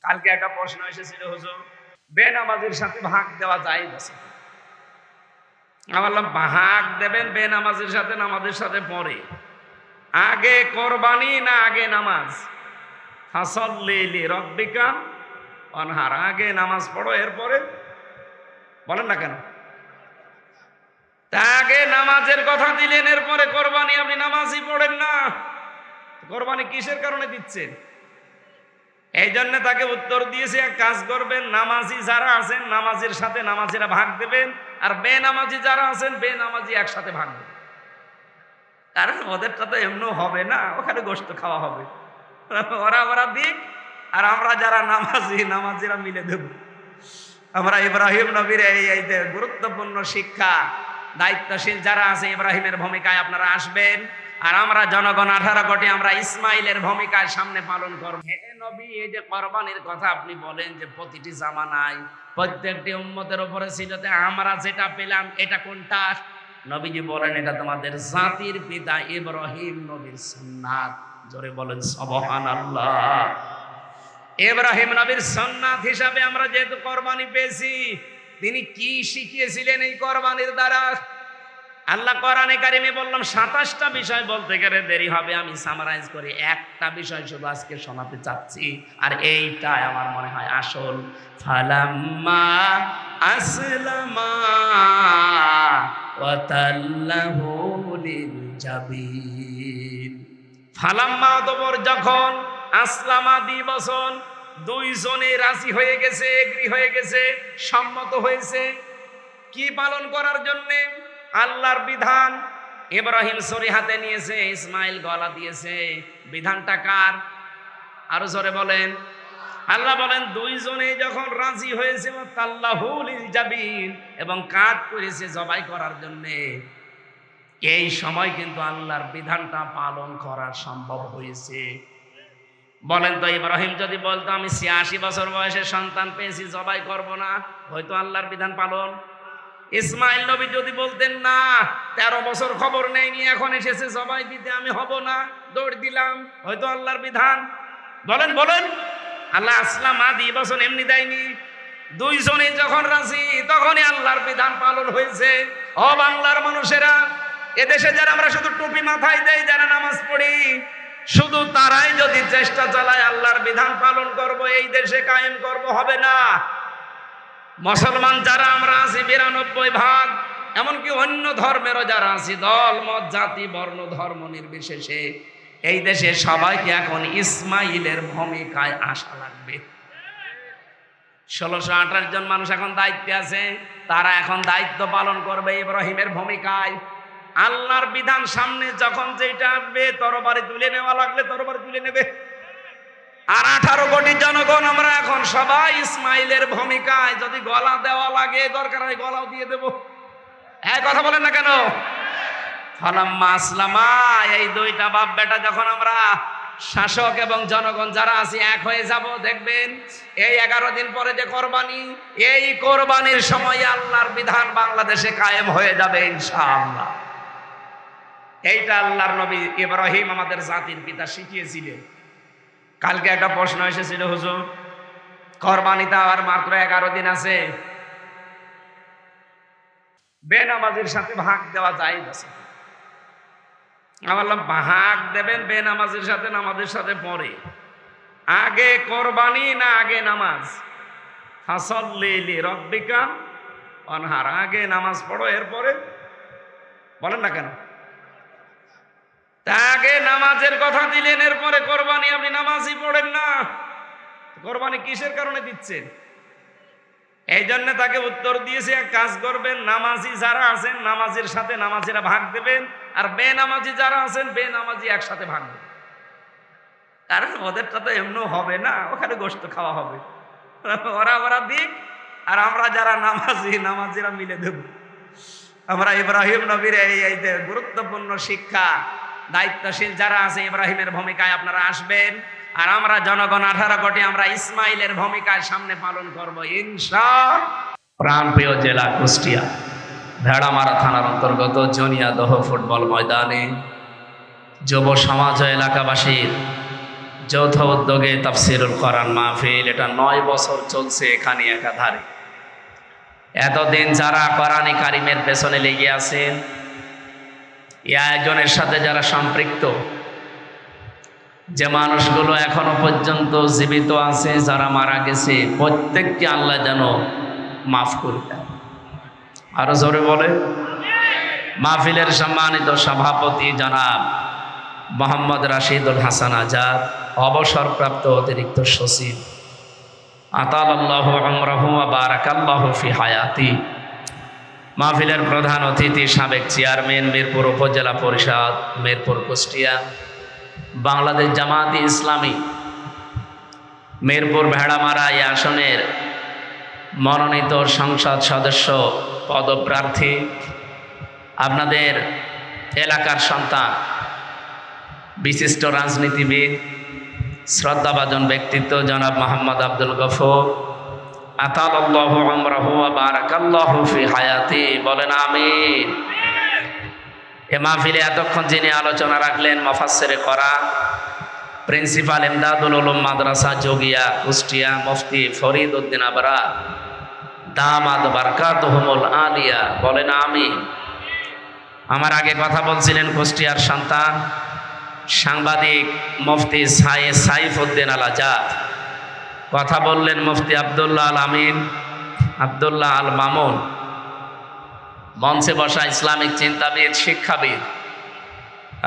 কালকে একটা প্রশ্ন এসেছিল, হুজুর বেনামাজির সাথে ভাগ দেওয়া যায় আছে? আমি বললাম ভাগ দেবেন বেনামাজির সাথে নামাজের সাথে পরে, আগে কোরবানি না আগে নামাজ? ফাসাল্লি লিরাব্বিকা ওয়ানহার, আগে নামাজ পড়ো এরপরে বলেন না কেন? তা আগে নামাজের কথা দিলেন, এরপরে কোরবানি আপনি নামাজই পড়েন না, কোরবানি কিসের কারণে দিচ্ছেন? এই জন্য তাকে উত্তর দিয়েছে, এক কাজ করবেন, নামাজি যারা আছেন নামাজের সাথে নামাজিরা ভাগ দেবেন, আর বেনামাজি যারা আছেন বেনামাজি একসাথে ভাগ দেবেন। কারণ ওদেরটা তো এমনি হবে না, ওখানে গোশত খাওয়া হবে, ওরা দিক, আর আমরা যারা নামাজিরা মিলে দেব। আমরা ইব্রাহিম নবীর এই গুরুত্বপূর্ণ শিক্ষা, দায়িত্বশীল যারা আছে ইব্রাহিমের ভূমিকায় আপনারা আসবেন, আর আমরা জনগণ 18 কোটি আমরা ইসমাইলের ভূমিকায় সামনে পালন করব। হে নবী, এই যে কোরবানির কথা আপনি বলেন যে প্রতিটি জামানায় প্রত্যেকটি উম্মতের উপরে ছিল, আমরা যেটা পেলাম এটা কোনটা? নবীজি বলেন এটা তোমাদের জাতির পিতা ইব্রাহিম নবীর সুন্নাত। জোরে বলেন সুবহানাল্লাহ। ইব্রাহিম নবীর সুন্নাত হিসাবে আমরা যেহেতু কোরবানি পেয়েছি, তিনি কি শিখিয়েছিলেন এই কোরবানির দ্বারা? আল্লাহ কোরআনে কারিমে বললাম 27টা বিষয় বলতে গেলে দেরি হবে, আমি সামারাইজ করি, একটা বিষয় শুধু আজকে শোনাতে চাচ্ছি, আর এইটাই আমার মনে হয় আসল। ফালাম্মা আসলামা ওয়া তাল্লাহু লিল জাবিন। ফালাম্মা অতঃপর যখন, আসলামা দ্বিবচন, দুইজনে রাজি হয়ে গেছে, এগ্রি হয়ে গেছে, সম্মত হয়েছে কি পালন করার জন্যে? আল্লাহর বিধান। ইব্রাহিম ছড়ি হাতে নিয়েছে, ইসমাইল গলা দিয়েছে। বিধানটা কার? আরো জোরে বলেন। আল্লাহ বলেন দুইজনে যখন রাজি হয়েছে, তাল্লাহু লিল জাবিন, এবং কাজ করেছে জবাই করার জন্যে, এই সময় কিন্তু আল্লাহর বিধানটা পালন করা সম্ভব হয়েছে। বলেন তো, ইব্রাহিম যদি বলতো আমি 86 বছর বয়সে সন্তান পেয়েছি, জবাই করব না, হয়তো আল্লাহর বিধান পালন? ইসমাইল নবী যদি বলতেন না 13 বছর খবর নেয়নি, এখন এসেছে জবাই দিতে, আমি হব না, দৌড় দিলাম, হয়তো আল্লাহর বিধান? বলেন বলেন। আল্লাহ আসলাম আদি বছর এমনি দেয়নি, দুইজনে যখন রাজি তখনই আল্লাহর বিধান পালন হয়েছে। ও বাংলার মানুষেরা, এদেশে যারা আমরা শুধু টুপি মাথায় দেই, যারা নামাজ পড়ি, শুধু তারাই যদি চেষ্টা চালায় আল্লাহর বিধান পালন করব, এই দেশে কায়েম করব, হবে না। মুসলমান যারা আমরা আছি 92%, এমনকি অন্য ধর্মেরও যারা আছি, দল মত জাতি বর্ণ ধর্ম নির্বিশেষে, এই দেশে সবাইকে এখন ইসমাইলের ভূমিকায় আসা লাগবে। 1628 জন মানুষ এখন দায়িত্বে আছে, তারা এখন দায়িত্ব পালন করবে ইব্রাহিমের ভূমিকায়। আল্লাহর বিধান সামনে যখন যেটা আসবে, তরবারি তুলে নেওয়া লাগলে তরবারি তুলে নেবে। আর 18 কোটি জনগণ আমরা এখন সবাই ইসমাইলের ভূমিকায়, যদি গলা দেওয়া লাগে দরকার হয় গলাও দিয়ে দেব। এক কথা বলেন না কেন? ফালাম্মা আসলামা, এই দুইটা বাপ বেটা যখন আমরা শাসক এবং জনগণ যারা আছি এক হয়ে যাব, দেখবেন এই 11 দিন পরে যে কোরবানি, এই কোরবানির সময় আল্লাহর বিধান বাংলাদেশে কায়েম হয়ে যাবে ইনশাআল্লাহ। এইটা আল্লাহর নবী ইব্রাহিম আমাদের জাতির পিতা শিখিয়েছিলেন। কালকে একটা প্রশ্ন এসেছিল, হুজুর কোরবানিতে আর মাত্র 11 দিন আছে, বেনামাজির সাথে ভাগ দেওয়া যায় আছে? আমি বললাম ভাগ দেবেন বেনামাজির সাথে নামাজের সাথে পরে, আগে কোরবানি না আগে নামাজ? ফাসাল্লি লিরাব্বিকা ওয়ানহার, আগে নামাজ পড়ো এরপরে বলেন না কেন? আগে নামাজের কথা দিলেন, এরপরে কোরবানি আপনি নামাজই পড়েন না, কোরবানি কিসের কারণে দিচ্ছেন? এই জন্য তাকে উত্তর দিয়েছে, এক কাজ করবেন, নামাজি যারা আছেন নামাজের সাথে নামাজিরা ভাগ দেবেন, আর বেনামাজি যারা আছেন বেনামাজি একসাথে ভাগ দেবেন। কারণ ওদেরটা তো এমনি হবে না, ওখানে গোশত খাওয়া হবে, ওরা দিক, আর আমরা যারা নামাজিরা মিলে দেব। আমরা ইব্রাহিম নবীর এই গুরুত্বপূর্ণ শিক্ষা, দায়িত্বশীল যারা আছে ইব্রাহিমের ভূমিকায় আপনারা আসবেন, আর আমরা জনগণ 18 কোটি আমরা ইসমাইলের ভূমিকায় সামনে পালন করব ইনশাআল্লাহ। প্রাণপ্রিয় জেলা কুষ্টিয়া, ভেড়ামারা থানার অন্তর্গত জনিয়াদহ ফুটবল ময়দানে যুব সমাজ ও এলাকাবাসীর যৌথ উদ্যোগে তাফসিরুল কোরআন মাহফিল, এটা 9 বছর চলছে এখানে একাধারে। এতদিন যারা কোরআনে কারিমের পেছনে লেগে আছেন, এই আয়োজনের সাথে যারা সম্পৃক্ত, যে মানুষগুলো এখনো পর্যন্ত জীবিত আছে, যারা মারা গেছে, প্রত্যেককে আল্লাহ যেন মাফ করে দেন। আরো জোরে বলে। মাহফিলের সম্মানিত সভাপতি জনাব মোহাম্মদ রাশিদুল হাসান আজাদ, অবসরপ্রাপ্ত অতিরিক্ত সচিব, আতালাল্লাহু উমরাহু ওয়া বারাকাল্লাহু ফি হায়াতি। মাহফিলের প্রধান অতিথি সাবেক চেয়ারম্যান মিরপুর উপজেলা পরিষদ, মিরপুর কুষ্টিয়া, বাংলাদেশ জামায়াতে ইসলামী মিরপুর ভেড়ামারা এই আসনের মনোনীত সংসদ সদস্য পদপ্রার্থী, আপনাদের এলাকার সন্তান, বিশিষ্ট রাজনীতিবিদ, শ্রদ্ধাভাজন ব্যক্তিত্ব জনাব মোহাম্মদ আব্দুল গফুর, আতালাল্লাহু উমরাহু ওয়া বারাকাল্লাহু ফি হায়াতি, বলেন আমিন। এ মাহফিলে এতক্ষণ যিনি আলোচনা রাখলেন, মুফাসসিরে কোরআন, প্রিন্সিপাল ইমদাদুল উলুম মাদ্রাসা যোগিয়া কুষ্টিয়া, মুফতি ফরিদ উদ্দিন আবরা দামাদ বারকাতুহুমুল আলিয়া, বলেন আমিন। আমার আগে কথা বলছিলেন কুষ্টিয়ার সন্তান, সাংবাদিক মুফতি সাইফুদ্দিন আল আজাদ, কথা বললেন মুফতি আব্দুল্লাহ আল আমিন, আব্দুল্লাহ আল মামুন। মঞ্চে বসা ইসলামিক চিন্তাবিদ, শিক্ষাবিদ,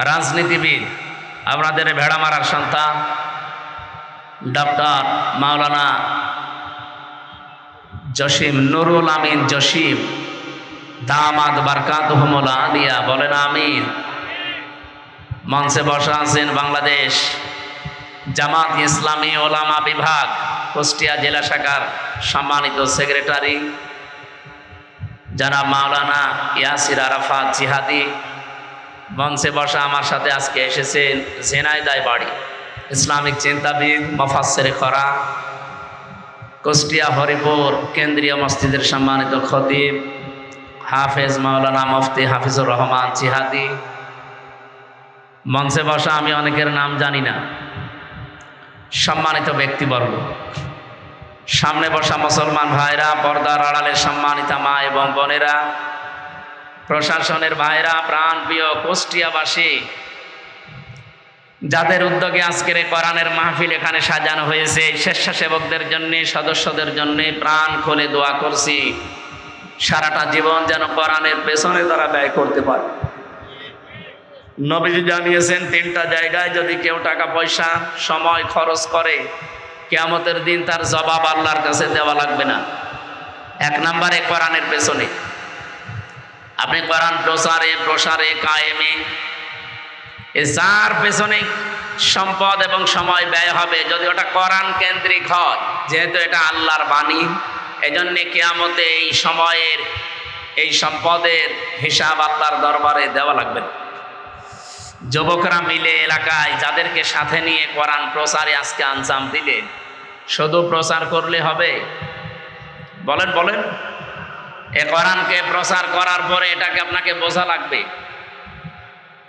রাজনীতিবিদ, আপনাদের ভেড়ামারার সন্তান ডক্টর মাওলানা জসিম নুরুল আমিন জসিম দামাদ বারকাতুহুমুল আলিয়া, বলেন আমিন। মঞ্চে বসা আছেন বাংলাদেশ জামাত ইসলামী ওলামা বিভাগ কুষ্টিয়া জেলা শাখার সম্মানিত সেক্রেটারি জনাব মাওলানা ইয়াসির আরাফাত জিহাদি। মঞ্চে বসা আমার সাথে আজকে এসেছেন ঝিনাইদহ বাড়ি ইসলামিক চিন্তাবিদ, মুফাসসিরে কোরআন, কুষ্টিয়া হরিপুর কেন্দ্রীয় মসজিদের সম্মানিত খতিব হাফেজ মাওলানা মুফতি হাফিজুর রহমান জিহাদি। মঞ্চে বসা আমি অনেকের নাম জানি না, সম্মানিত ব্যক্তিবর্গ, সামনে বসা মুসলমান ভাইরা, পর্দার আড়ালের সম্মানিতা মা এবং বোনেরা, প্রশাসনের ভাইরা, প্রাণপ্রিয় কুষ্টিয়াবাসী, যাদের উদ্যোগে আজকের এই কোরআনের মাহফিল এখানে সাজানো হয়েছে, স্বেচ্ছাসেবকদের জন্য, সদস্যদের জন্য প্রাণ খুলে দোয়া করছি সারাটা জীবন যেন কোরআনের পেছনে তারা ব্যয় করতে পারে। নবীজি জানিয়েছেন 3টা জায়গায় যদি কেউ টাকা পয়সা সময় খরচ করে, কিয়ামতের দিন তার জবাব আল্লাহর কাছে দেওয়া লাগবে না। 1 নম্বরে কোরআনের পেছনে। আপনি কোরআন প্রসারে কায়েমে, যার পেছনে সম্পদ এবং সময় ব্যয় হবে, যদি ওটা কোরআন কেন্দ্রিক হয়, যেহেতু এটা আল্লাহর বাণী, এজন্য কিয়ামতে এই সময়ের, এই সম্পদের হিসাব আল্লাহর দরবারে দেওয়া লাগবে না। যুবকরা মিলে এলাকায় যাদেরকে সাথে নিয়ে কোরআন প্রচারে আজকে আঞ্জাম দিলে, শুধু প্রচার করলে হবে? বলেন বলেন। এ কোরআনকে প্রচার করার পরে এটাকে আপনাকে বোঝা লাগবে,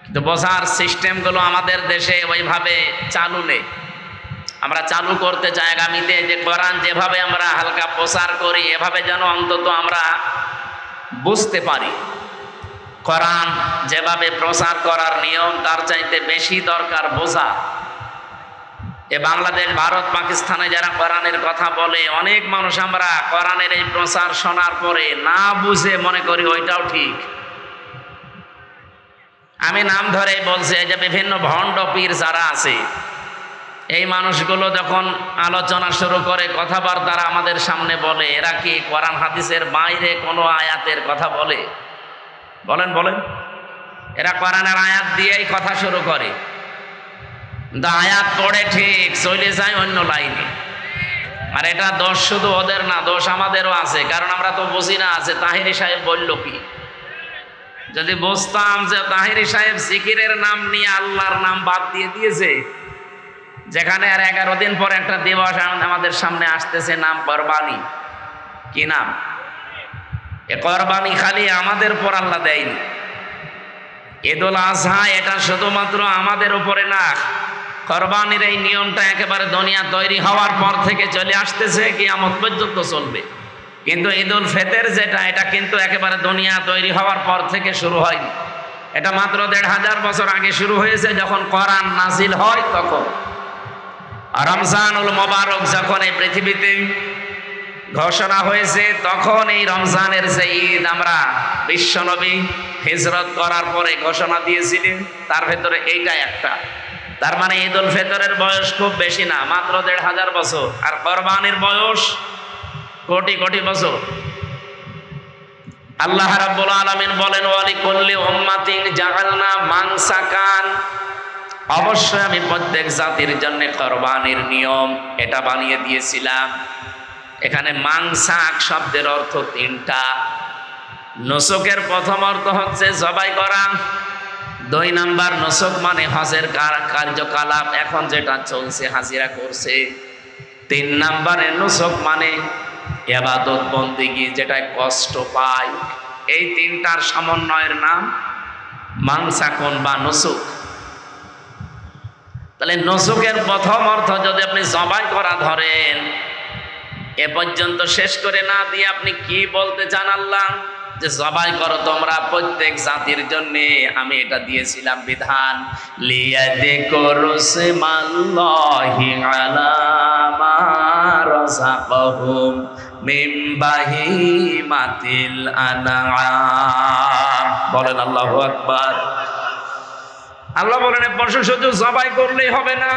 কিন্তু বোঝার সিস্টেমগুলো আমাদের দেশে ওইভাবে চালু নেই। আমরা চালু করতে চাই আগামীতে, যে কোরআন যেভাবে আমরা হালকা প্রচার করি, এভাবে যেন অন্তত আমরা বুঝতে পারি। কোরআন যেভাবে প্রচার করার নিয়ম, তার চাইতে বেশি দরকার বোঝা। এ বাংলাদেশ, ভারত, পাকিস্তানে যারা কোরআনের কথা বলে, অনেক মানুষ আমরা কোরআনের এই প্রচার শোনার পরে না বুঝে মনে করি ওইটাও ঠিক। আমি নাম ধরে বলছি, এই যে বিভিন্ন ভণ্ড পীর যারা আছে, এই মানুষগুলো যখন আলোচনা শুরু করে, কথাবার্তা আমাদের সামনে বলে, এরা কি কোরআন হাদিসের বাইরে কোনো আয়াতের কথা বলে? বলেন বলেন। এরা কোরআনের আয়াত দিয়েই কথা শুরু করে, কিন্তু আয়াত পড়ে ঠিক চলে যায় অন্য লাইনে। আর এটা দোষ শুধু ওদের না, দোষ আমাদেরও আছে, কারণ আমরা তো বুঝি না আছে তাহিরি সাহেব বলল কি। যদি বুঝতাম যে তাহিরি সাহেব জিকিরের নাম নিয়ে আল্লাহর নাম বাদ দিয়ে দিয়েছে, যেখানে আর 11 দিন পর একটা দিবস আমাদের সামনে আসতেছে, নাম কোরবানি। কি নাম? এ কোরবানি খালি আমাদের উপর আল্লাহ দেয়নি। ঈদুল আজহা এটা শুধুমাত্র আমাদের উপরে না, কোরবানির এই নিয়মটা একেবারে দুনিয়া তৈরি হওয়ার পর থেকে চলে আসতেছে, কিয়ামত পর্যন্ত চলবে। কিন্তু ঈদুল ফিতর যেটা, এটা কিন্তু একেবারে দুনিয়া তৈরি হওয়ার পর থেকে শুরু হয়নি। এটা মাত্র ১৫০০ বছর আগে শুরু হয়েছে, যখন কোরআন নাজিল হয় তখন। রমজানুল মোবারক যখন এই পৃথিবীতে ঘোষণা হয়েছে, তখন এই রমজানের যে ঈদ আমরা বিশ্বনবী হিজরত করার পরে ঘোষণা দিয়েছিলেন, তার ভেতরে এইটা একটা। তার মানে ঈদুল ফিতরের বয়স খুব বেশি না, মাত্র ১৫০০ বছর। আর কোরবানির বয়স কোটি কোটি বছর। আল্লাহ রাব্বুল আলামিন বলেন, ওয়ালিকুল্লি উম্মাতিন জাআলনা মানসাকান, অবশ্যই আমি প্রত্যেক জাতির জন্য কোরবানির নিয়ম এটা বানিয়ে দিয়েছিলাম। এখানে মানসাক শব্দের অর্থ তিনটা। নুসুকের প্রথম অর্থ হচ্ছে জবাই করা। ২ নাম্বার, নুসুক মানে হজের কার্যকলাপ, এখন যেটা চলছে, হাজিরা করছে। ৩ নাম্বারে নুসুক মানে ইবাদত বন্দেগী, যেটা কষ্ট পায়। এই তিনটার সমন্বয়ের নাম মানসাকুন বা নুসুক। তাহলে নুসুকের প্রথম অর্থ যদি আপনি জবাই করা ধরেন, এ পর্যন্ত শেষ করে না দিয়ে আপনি কি বলতে চান আল্লাহ? যে জবাই করো তোমরা প্রত্যেক জাতির জন্য, আমি এটা দিয়েছিলাম বিধান। লিয়াযকুরুসমাল্লাহি আলা মা রাযাকাহুম মিন বাহিমাতিল আনআম। বলেন আল্লাহু আকবার। আল্লাহ বলেন, এ পশু শুধু জবাই করলেই হবে না,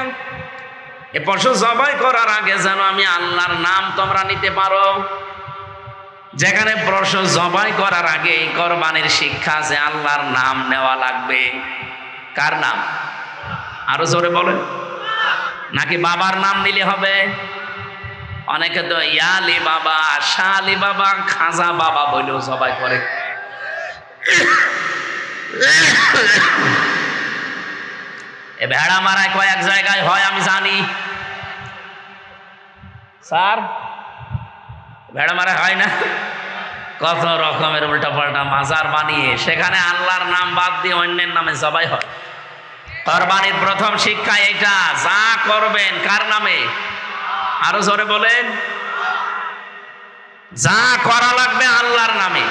এ পশু জবাই করার আগে যেন আমি আল্লাহর নাম তোমরা নিতে পারো। যেখানে পশু জবাই করার আগে এই কোরবানির শিক্ষা যে আল্লাহর নাম নেওয়া লাগবে। কার নাম? আরো জোরে বলেন। নাকি বাবার নাম নিলে হবে? অনেকে তো ইয়ালি বাবা, শালি বাবা, খাজা বাবা বলেও জবাই করে। এ ভেড়া মারায় কয়েক জায়গায় হয় আমি জানি। স্যার, ভেড়া মারা হয় না? কত রকমের উল্টাপাল্টা মাজার বানিয়ে সেখানে আল্লাহর নাম বাদ দিয়ে অন্যের নামে জবাই হয়। কোরবানির প্রথম শিক্ষা এটা, যা করবেন কার নামে? আরো জোরে বলেন। যা করা লাগবে আল্লাহর নামে।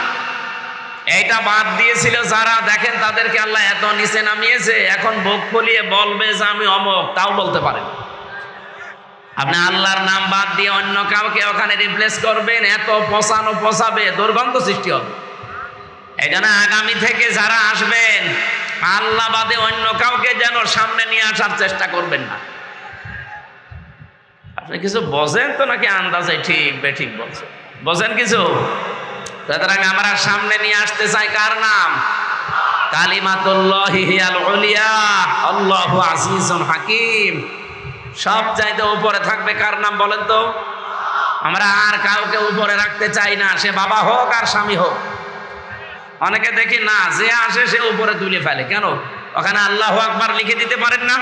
এইটা বাদ দিয়েছিল যারা, দেখেন তাদেরকে আল্লাহ এত নিচে নামিয়েছে, এখন বুক ফুলিয়ে বলবে যে আমি অমুক, তাও বলতে পারেন। আপনি আল্লাহর নাম বাদ দিয়ে অন্য কাউকে ওখানে রিপ্লেস করবেন, এত পোষাবে, দুর্গন্ধ সৃষ্টি হবে। এই জন্য আগামী থেকে যারা আসবেন, আল্লাহ বাদে অন্য কাউকে যেন সামনে নিয়ে আসার চেষ্টা করবেন না। আপনি কিছু বোঝেন তো নাকি আন্দাজে ঠিক বেঠিক বলছেন? বোঝেন কিছু? সুতরাং আমরা সামনে নিয়ে আসতে চাই কার নাম? কালিমাতুল্লাহি হিয়াল উলিয়া, আল্লাহু আজিজুন হাকিম। সব চাইতে উপরে থাকবে কার নাম বলেন তো? আমরা আর কাউকে উপরে রাখতে চাই না, সে বাবা হোক আর স্বামী হোক। অনেকে দেখি না, যে আসে সে উপরে তুলে ফেলে। কেন? ওখানে আল্লাহু আকবার লিখে দিতে পারেন না?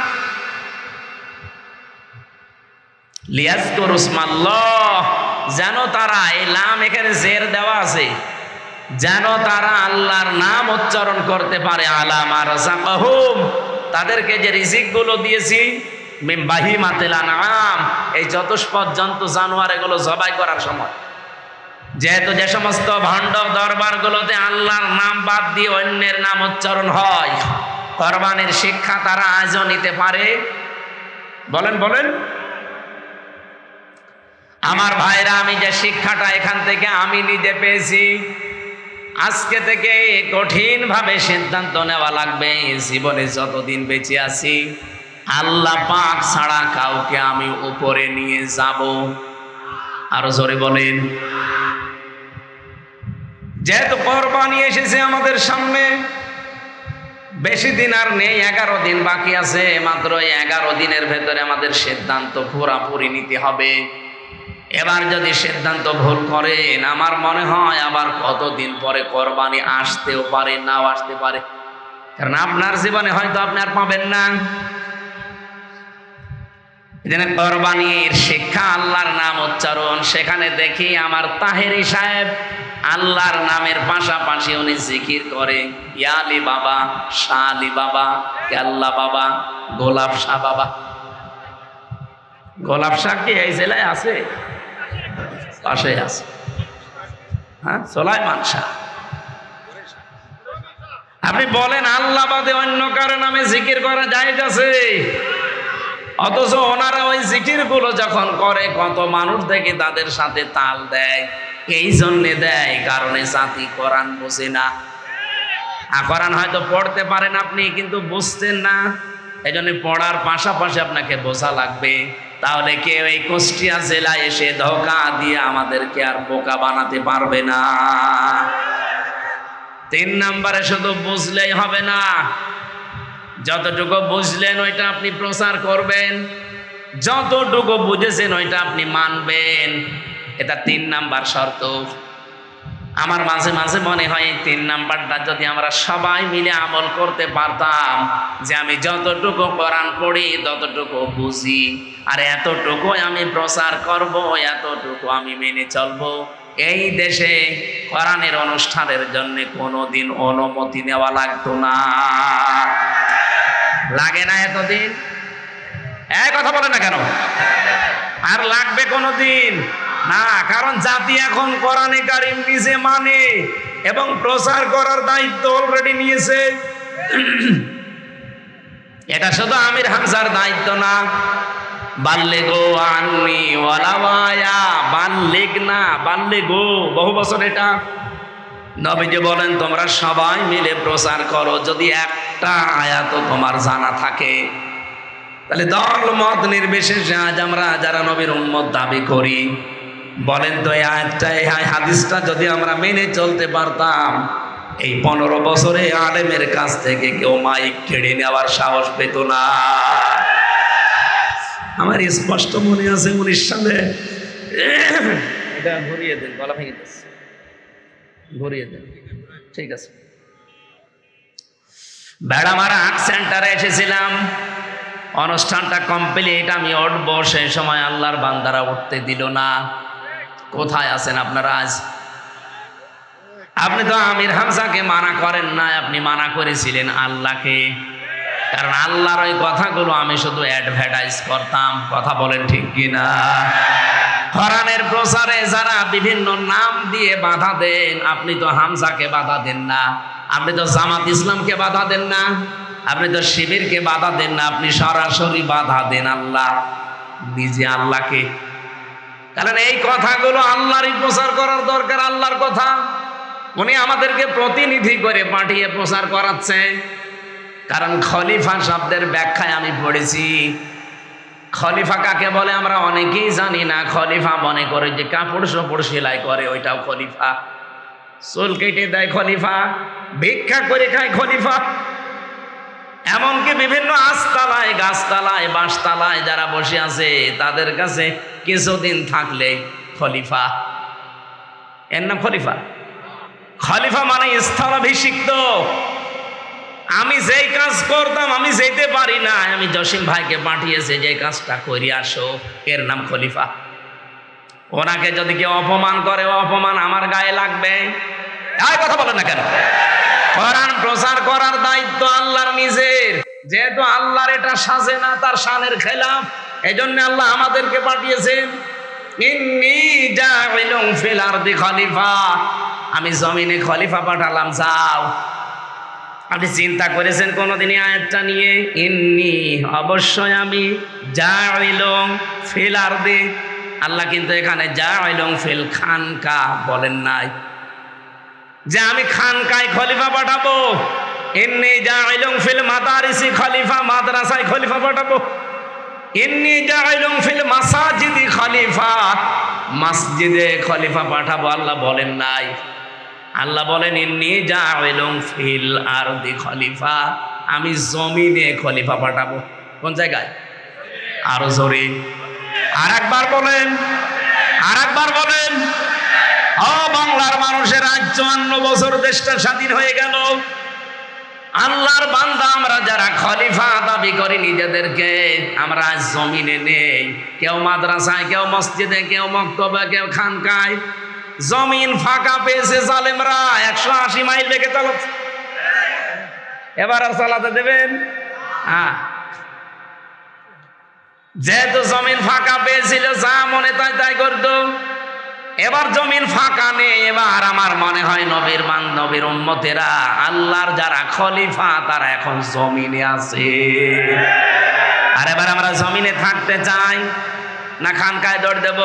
লিয়াযকুরুসমাল্লাহ, যেন তারা, এই লাম এখানে জের দেওয়া আছে, যেন তারা আল্লাহর নাম উচ্চারণ করতে পারে। আলা মা রাযাকাহুম, তাদেরকে যে রিজিক গুলো দিয়েছি, মিন বাহিমাতিল আনআম, এই চতুষ্পদ জন্তু জানোয়ার এগুলো জবাই করার সময়, যেহেতু যে সমস্ত ভণ্ড দরবারগুলোতে আল্লাহর নাম বাদ দিয়ে অন্যের নাম উচ্চারণ হয়, কোরবানির শিক্ষা তারা আজও নিতে পারে। বলেন বলেন। আমার ভাইরা, আমি যে শিক্ষাটা এখান থেকে আমি নিজে পেয়েছি, আজকে থেকে কঠিনভাবে সিদ্ধান্ত নেওয়া লাগবে, জীবনে যতদিন বেঁচে আছি আল্লাহ পাক ছাড়া কাউকে আমি উপরে নিয়ে যাব। আরো জোরে বলেন। যেহেতু কোরবানি এসেছে আমাদের সামনে, বেশি দিন আর নেই, 11 দিন বাকি আছে। মাত্র 11 দিনের ভেতরে আমাদের সিদ্ধান্ত পুরাপুরি নিতে হবে। এবার যদি সিদ্ধান্ত ভুল করেন, আমার মনে হয় আবার কতদিন পরে কোরবানি আসতেও পারে, নাও আসতে পারে। কারণ আপনার জীবনে হয়তো আপনি আর পাবেন না। এজন্য কোরবানির শিক্ষা আল্লাহর নাম উচ্চারণ। সেখানে দেখি আমার তাহেরি সাহেব আল্লাহর নামের পাশাপাশি উনি জিকির করে, ইয়ালি বাবা, শাহ আলী বাবা, কেল্লা বাবা, গোলাপ শাহ বাবা। গোলাপ শাক কি এই জেলায় আছে? পাশে আছে। হ্যাঁ, সুলাইমান শাহ। আপনি বলেন আল্লাহ বাদে অন্য কারো নামে জিকির করা জায়েজ আছে? অথচ ওনারা ওই জিকির গুলো যখন করে কত মানুষ দেখে তাদের সাথে তাল দেয়। এই জন্যে দেয় কারণে জাতি কোরআন বোঝে না। কোরআন হয়তো পড়তে পারেন আপনি, কিন্তু বুঝতেন না। এই জন্য পড়ার পাশাপাশি আপনাকে বোঝা লাগবে। তাহলে কেউ এই কুষ্টিয়া জেলায় এসে ধোঁকা দিয়ে আমাদেরকে আর বোকা বানাতে পারবে না। 3 নম্বরে শুধু বুঝলেই হবে না, যতটুকু বুঝলেন ওইটা আপনি প্রচার করবেন, যতটুকু বুঝেছেন ওইটা আপনি মানবেন। এটা 3 নাম্বার শর্ত। আমার মাঝে মাঝে মনে হয় এই 3 নাম্বারটা যদি আমরা সবাই মিলে আমল করতে পারতাম, যে আমি যতটুকু কোরআন পড়ি ততটুকু বুঝি, আর এতটুকু আমি প্রচার করব, এতটুকু আমি মেনে চলবো, এই দেশে কোরআনের অনুষ্ঠানের জন্য কোনোদিন অনুমতি নেওয়া লাগতো না। লাগে না এতদিন? কথা বলে না কেন? আর লাগবে কোনোদিন না, কারণ জাতি এখন কোরআনে কারিম নিজে মানে এবং প্রচার করার দায়িত্ব অলরেডি নিয়েছে। এটা শুধু আমির হামজার দায়িত্ব না। বাল্লিগু আন্নি ওয়ালাউ আয়া, বাল্লিগ না বাল্লিগু, বহু বছর এটা নবীজি বলেন তোমরা সবাই মিলে প্রচার করো। যদি একটা আয়াত তোমার জানা থাকে, তাহলে দল মত নির্বিশেষে আজ আমরা যারা নবীর উম্মত দাবি করি, বলেন তো এই আয়াতটা, এই হাদিসটা যদি আমরা মেনে চলতে পারতাম, এই 15 বছরে আলেমের কাছ থেকে কেউ মাইক কেড়ে নেওয়ার সাহস পেত না। আমার স্পষ্ট মনে আছে 19 সালে, এটা ঘুরিয়ে দেন, গলা ভেঙে যাচ্ছে, ঘুরিয়ে দেন, ঠিক আছে। বেড়ামারা আর্ট সেন্টারে এসেছিলাম, অনুষ্ঠানটা কমপ্লিট, আমি উঠবো, সেই সময় আল্লাহর বান্দারা উঠতে দিল না। কোথায় আছেন আপনারা আজ? আপনি তো আমির হামজাকে মানা করেন না, আপনি মানা করেছিলেন আল্লাহকে। কারণ আল্লাহর ওই কথাগুলো আমি শুধু অ্যাডভার্টাইজ করতাম। কথা বলেন ঠিক কিনা? কোরআনের প্রচারে যারা বিভিন্ন নাম দিয়ে বাধা দেন, আপনি তো হামজাকে বাধা দেন না, আপনি তো জামাত ইসলামকে বাধা দেন না, আপনি তো শিবিরকে বাধা দেন না, আপনি সরাসরি বাধা দেন আল্লাহ, নিজে আল্লাহকে। কারণ এই কথাগুলো আল্লাহরই প্রচার করার দরকার। আল্লাহর কথা উনি আমাদেরকে প্রতিনিধি করে পাঠিয়ে প্রচার করাচ্ছে। কারণ খলিফা শব্দের ব্যাখ্যায় আমি পড়েছি, খলিফা কাকে বলে আমরা অনেকেই জানি না। খলিফা মনে করে যে কাপড় চোপড় সেলাই করে ওইটাও খলিফা, চুল কেটে দেয় খলিফা, ভিক্ষা করে খায় খলিফা, এমনকি বিভিন্ন আস্তালায়, গাছতলায়, বাঁশতলায় যারা বসে আছে তাদের কাছে কিছুদিন থাকলে খলিফা, এর নাম খলিফা। খলিফা মানে স্থলাভিষিক্ত। আমি যেই কাজ করতাম আমি যেতে পারি না, আমি জসিম ভাইকে পাঠিয়েছে যে কাজটা করে আসো, এর নাম খলিফা। ওনাকে যদি কেউ অপমান করে, অপমান আমার গায়ে লাগবে। আর কথা বলে না কেন? কোরআন প্রচার করার দায়িত্ব আল্লাহর নিজের। যেহেতু আল্লাহর এটা সাজে না, তার শানের খেলাফ, এই জন্য আল্লাহ আমাদেরকে পাঠিয়েছেন। ইন্নী জাইলুন ফিল আরদি খলিফা, আমি জমিনে খলিফা পাঠালাম, যাও। আপনি চিন্তা করেছেন কোনদিনই আয়াতটা নিয়ে? ইন্নী, অবশ্যই আমি, জাইলুন ফিল আরদি, আল্লাহ কিন্তু এখানে জাইলুন ফিল খানকা বলেন নাই যে আমি খানকায় খলিফা পাঠাবো। ইন্নী জাইলুন ফিল মাদারিসি খলিফা, মাদ্রাসায় খলিফা পাঠাবো। ইন্নী জাইলুন ফিল মাসাজিদি খলিফা, মসজিদে খলিফা পাঠাবো আল্লাহ বলেন নাই। আল্লাহ বলেন ইন্নী জাইলুন ফিল আরদি খলিফা, আমি জমিনে খলিফা পাঠাবো। কোন জায়গায়? আরো জোরে আরেকবার বলেন, আরেকবার বলেন। ও বাংলার মানুষের আজ 54 বছর দেশটা স্বাধীন হয়ে গেল। আল্লাহর বান্দা আমরা যারা খলিফা দাবি করি নিজেদেরকে, আমরা আজ জমিনে নেই। কেউ মাদ্রাসায়, কেউ মসজিদে, কেউ মক্তবে, কেউ খানকায়। জমিন ফাঁকা পেয়েছে জালেমরা, 180 মাইল বেগে চালাচ্ছে। এবার আর চালাতে দেবেন? যেহেতু জমিন ফাঁকা পেয়েছিল, যা মনে তাই তাই করতো। এবার জমিন ফাঁকা নেই, এবার আমার মনে হয় নবীর উম্মতেরা, আল্লাহর যারা খলিফা, তারা এখন জমিনে আছে। আর এবার আমরা জমিনে থাকতে চাই না খানকায় দৌড় দেব,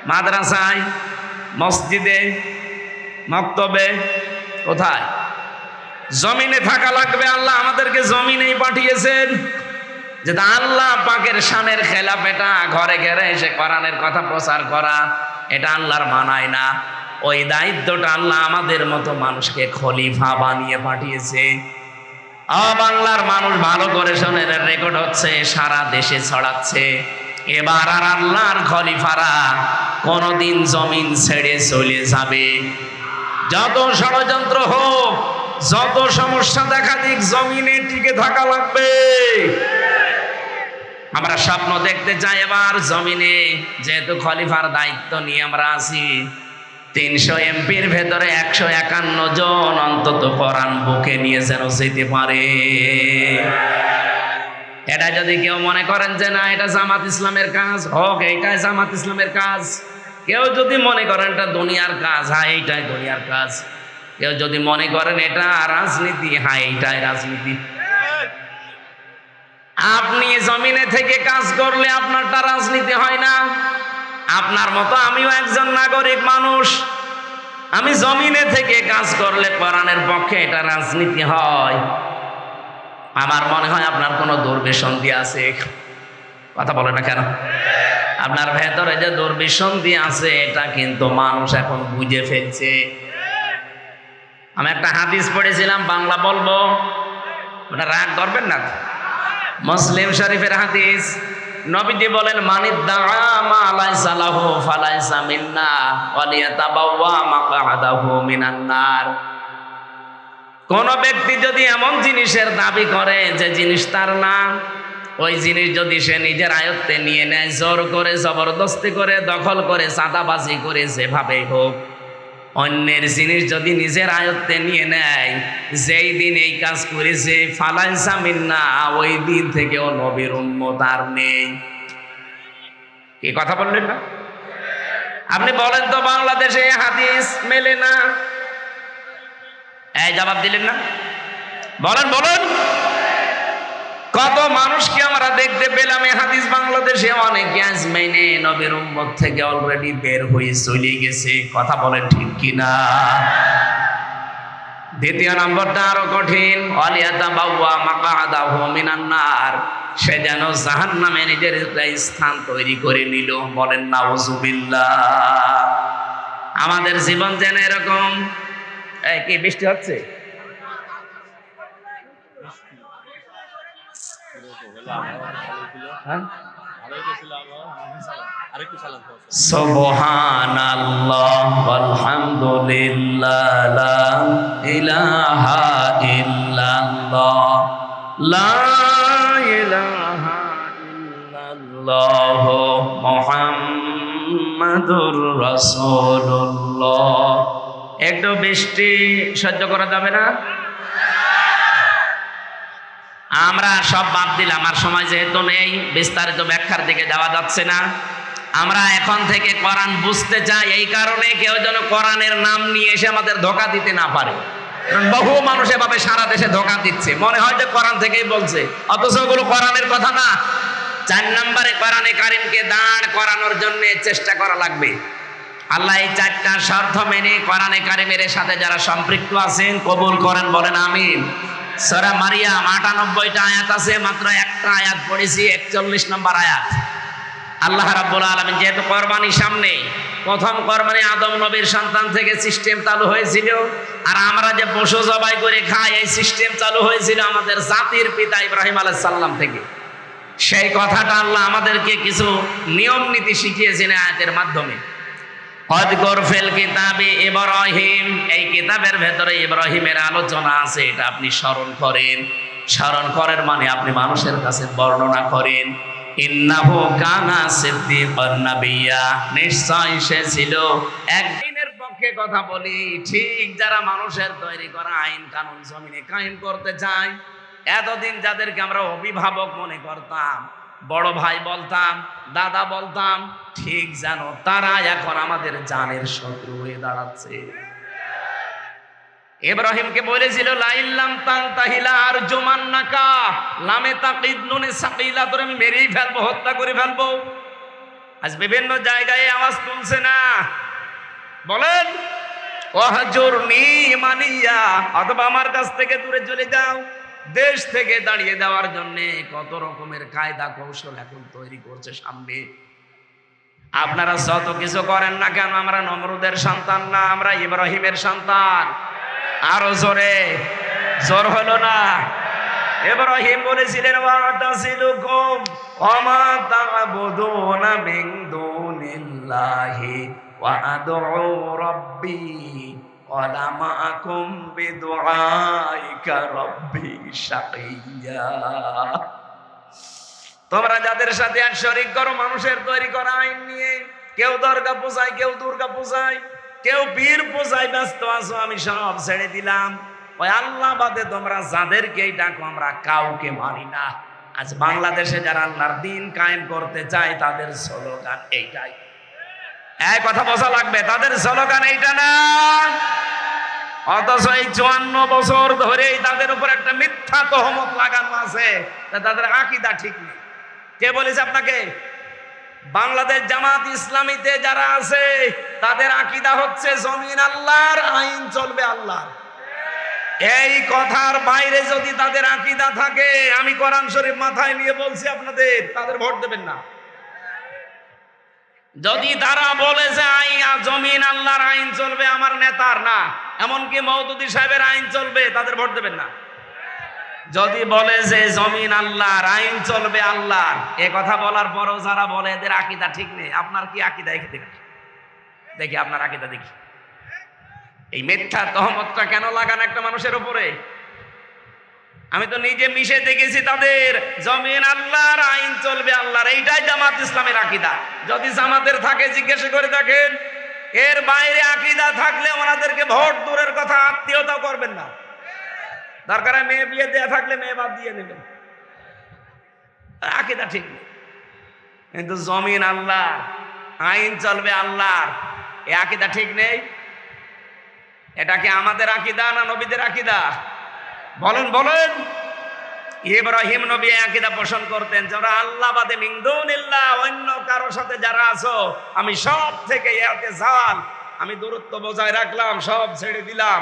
মাদ্রাসায়, মসজিদে, মক্তবে, কোথায়? জমিনে থাকা লাগবে। আল্লাহ আমাদেরকে জমিনেই পাঠিয়েছেন। যেটা আল্লাহ পাকের শানের খেলাফ, এটা ঘরে ঘরে এসে কোরআনের কথা প্রচার করা, এটা আল্লাহর মানায় না। ওই দায়িত্বটা আল্লাহ আমাদের মতো মানুষকে খলিফা বানিয়ে পাঠিয়েছে। বাংলার মানুষ ভালো করে শোনেন, রেকর্ড হচ্ছে, সারা দেশে ছড়াচ্ছে। এবার আর আল্লাহর খলিফারা কোনদিন জমিন ছেড়ে চলে যাবে। যত ষড়যন্ত্র হোক, যত সমস্যা দেখা দিক, জমিনে টিকে থাকা লাগবে। আমরা স্বপ্ন দেখতে চাই এবার জমিনে, যেহেতু খলিফার দায়িত্ব নিয়ে আমরা আছি। 300 এমপির ভেতরে 151 জন অন্তত কোরআন বুকে নিয়ে যেন যেতে পারে। এটা যদি কেউ মনে করেন যে না, এটা জামাত ইসলামের কাজ, হোক, এইটাই জামাত ইসলামের কাজ। কেউ যদি মনে করেন এটা দুনিয়ার কাজ, হ্যাঁ এইটাই দুনিয়ার কাজ। কেউ যদি মনে করেন এটা রাজনীতি, হ্যাঁ এইটাই রাজনীতি। আপনি জমিনে থেকে কাজ করলে আপনারটা রাজনীতি হয় না। আপনার মতো আমিও একজন নাগরিক মানুষ, আমি জমিনে থেকে কাজ করলে কোরআনের পক্ষে এটা রাজনীতি হয়। আমার মনে হয় আপনার কোনো দুর্বিসন্ধি আছে। কথা বলে না কেন? আপনার ভেতরে যে দুর্বিসন্ধি আছে, এটা কিন্তু মানুষ এখন বুঝে ফেলছে। আমি একটা হাদিস পড়েছিলাম, বাংলা বলবো, ওটা রাগ করবেন না। মুসলিম শরীফের হাদিস, নবীজি বলেন, মানিদ্দাআ মা লাইসা লাহু ফালাইসা মিন্না ওয়ালিয়াতাবাওয়া মাকআদাহু মিনান নার। কোন ব্যক্তি যদি এমন জিনিসের দাবি করে যে জিনিস তার না, ওই জিনিস যদি সে নিজের আয়ত্তে নিয়ে নেয়, জোর করে, জবরদস্তি করে, দখল করে, চাঁদাবাজি করে, যেভাবেই হোক, অন্যের জিনিস যদি নিজের আয়ত্তে নিয়ে নেয়, যেই দিন এই কাজ করেছে, ফালাইসা মিন্না, ওই দিন থেকেও নবীর উম্মত আর নেই। কি কথা বললেন না? আপনি বলেন তো, বাংলাদেশে হাদিস মেলে না, এই জবাব দিলেন না? বলেন বলেন, কত মানুষকে আমরা দেখতে পেলাম এই হাদিস বাংলাদেশে, অনেকে আজ মেনে নবীর উম্মত থেকে অলরেডি বের হয়ে চলে গেছে। কথা বলেন ঠিক কিনা? দ্বিতীয় নম্বরটা আরো কঠিন, ওয়ালিয়াতাবাওয়া মাকআদাহু মিনান নার, সে যেন জাহান্নামে নিজের স্থান তৈরি করে নিল। বলেন নাউজুবিল্লাহ। আমাদের জীবন যেন এরকম। কি বৃষ্টি হচ্ছে? সুবহানাল্লাহ ওয়ালহামদুলিল্লাহ লা ইলাহা ইল্লাল্লাহ লা ইলাহা ইল্লাল্লাহ মুহাম্মাদুর রাসূলুল্লাহ। একটু বৃষ্টি সহ্য করা যাবে না? আমরা সব বাদ দিলাম, আর সময় যেহেতু নেই, বিস্তারিত ব্যাখ্যার দিকে যাওয়া যাচ্ছে না। আমরা এখন থেকে কোরআন বুঝতে চাই, এই কারণে কেউ যেন কোরআনের নাম নিয়ে এসে আমাদের ধোঁকা দিতে না পারে। বহু মানুষ এভাবে সারা দেশে ধোঁকা দিচ্ছে, মনে হয় যে কোরআন থেকেই বলছে, অথচ ওগুলো কোরআনের কথা না। 4 নম্বরে কোরআনে কারিমকে দাঁড় করানোর জন্য চেষ্টা করা লাগবে। আল্লাহ এই 4টা শর্ত মেনে কোরআনে কারিমের সাথে যারা সম্পৃক্ত আছেন কবুল করেন, বলেন আমিন। সূরা মারিয়াম 98টা আয়াত আছে, মাত্র একটা আয়াত পড়েছি, 41 নম্বর আয়াত। আল্লাহ রাব্বুল আলামিন, যেহেতু কোরবানি সামনে, প্রথম কোরবানি আদম নবীর সন্তান থেকে সিস্টেম চালু হয়েছিল, আর আমরা যে পশু জবাই করে খাই, এই সিস্টেম চালু হয়েছিল আমাদের জাতির পিতা ইব্রাহিম আলাইহিস সালাম থেকে। সেই কথাটা আল্লাহ আমাদেরকে কিছু নিয়ম নীতি শিখিয়েছেন আয়াতের মাধ্যমে। ওয়াযকুর ফিল কিতাবি ইব্রাহিম, এই কিতাবের ভেতরে ইব্রাহিমের আলোচনা আছে, এটা আপনি স্মরণ করেন। স্মরণ করেন মানে আপনি মানুষের কাছে বর্ণনা করেন। ইন্নাহু কানা সিদ্দীকান নাবিয়্যা, নিশ্চয় সে ছিল একদিনের পক্ষে কথা বলি। ঠিক যারা মানুষের তৈরি করা আইন কানুন জমিনে কায়েম করতে চায়, এতদিন যাদেরকে আমরা অভিভাবক মনে করতাম, বড় ভাই বলতাম, দাদা বলতাম, ঠিক জানো তারা এখন আমাদের জানের শত্রু হয়ে দাঁড়াচ্ছে। ইব্রাহিমকে বলেছিল লাইল্লাম তানতাহিলা আরজুমান্নাকা, লামে তাকিদ নুনে সাকিলা, তোরে আমি মেরেই ফেলবো, হত্যা করে ফেলবো। আজ বিভিন্ন জায়গায় আওয়াজ তুলছে না, বলেন ওয়াহজুরনি মানিয়া, অথবা আমার কাছ থেকে দূরে চলে যাও। দেশ থেকে দাঁড়িয়ে দেওয়ার জন্য কত রকমের কায়দা কৌশল এখন তৈরি করছে সামনে। আপনারা যত কিছু করেন না কেন, আমরা নমরুদের সন্তান না, আমরা ইব্রাহিমের সন্তান। আরো জোরে, জোর হলো না? ইব্রাহিম বলেছিলেন ওয়াতাসিলুকুম ওয়ামা তা'বুদুনা মিন দুনিল্লাহি ওয়া আদউ রাব্বি ওয়ালা মাআকুম বিদুআইকা রাব্বি শাকিয়্যা। তোমরা যাদের সাথে আর শরীক করো মানুষের তৈরি করা আইন নিয়ে, কেউ দরগা পূজায়, কেউ দুর্গা পূজায়, কেউ পীর পূজায় ব্যস্ত আছো, আমি সব ছেড়ে দিলাম। ওই আল্লাহ বাদে তোমরা যাদেরকেই ডাকো আমরা কাউকে মানি না। আজ বাংলাদেশে যারা আল্লাহর দিন কায়েম করতে চায় তাদের স্লোগান এইটাই। এই কথা বোঝা লাগবে, তাদের স্লোগান এইটা না। অথচ এই 54 বছর ধরেই তাদের উপর একটা মিথ্যা তহমত লাগানো আছে, তাদের আকীদা ঠিক নেই। কে বলেছে আপনাকে? বাংলাদেশ জামাত ইসলামীতে যারা আছে তাদের আকীদা হচ্ছে জমিন আল্লাহর, আইন চলবে আল্লাহর। এই কথার বাইরে যদি তাদের আকীদা থাকে, আমি কোরআন শরীফ মাথায় নিয়ে বলছি আপনাদের, তাদের ভোট দেবেন না। যদি তারা বলে যে জমিন আল্লাহর, আইন চলবে আমার নেতার না, এমনকি মওদুদি সাহেবের আইন চলবে, তাদের ভোট দেবেন না। যদি বলে যে জমিন আল্লাহর, আইন চলবে আল্লাহর, এ কথা বলার পরও যারা বলে এদের আকীদা ঠিক নেই, আপনার কি আকীদা? দেখি আপনার আকীদা দেখি। এই মিথ্যা তহমতটা কেন লাগান একটা মানুষের উপরে? আমি তো নিজে মিশে দেখেছি তাদের, জমিন আল্লাহর, আইন চলবে আল্লাহর, এইটাই জামাত ইসলামের আকীদা। যদি জামাতের থাকে জিজ্ঞেস করে দেখেন, এর বাইরে আকীদা থাকলে ওনাদেরকে ভোট দূরের কথা আত্মীয়তা করবেন না। দরকার মেয়ে বিয়ে দেয়া থাকলে মেয়ে বাদ দিয়ে নেবেন, আকীদা ঠিক নেই। কিন্তু জমিন আল্লাহর, আইন চলবে আল্লাহর, এ আকীদা ঠিক নেই। এটা কি আমাদের আকীদা না নবীদের আকীদা? বলেন বলেন। ইব্রাহিম নবী আকীদা পোষণ করতেন, যারা আল্লাহ বাদে মিন দুনিল্লাহ, অন্য কারোর সাথে যারা আছো আমি সব থেকে ইতিজাল, আমি দূরত্ব বজায় রাখলাম, সব ছেড়ে দিলাম।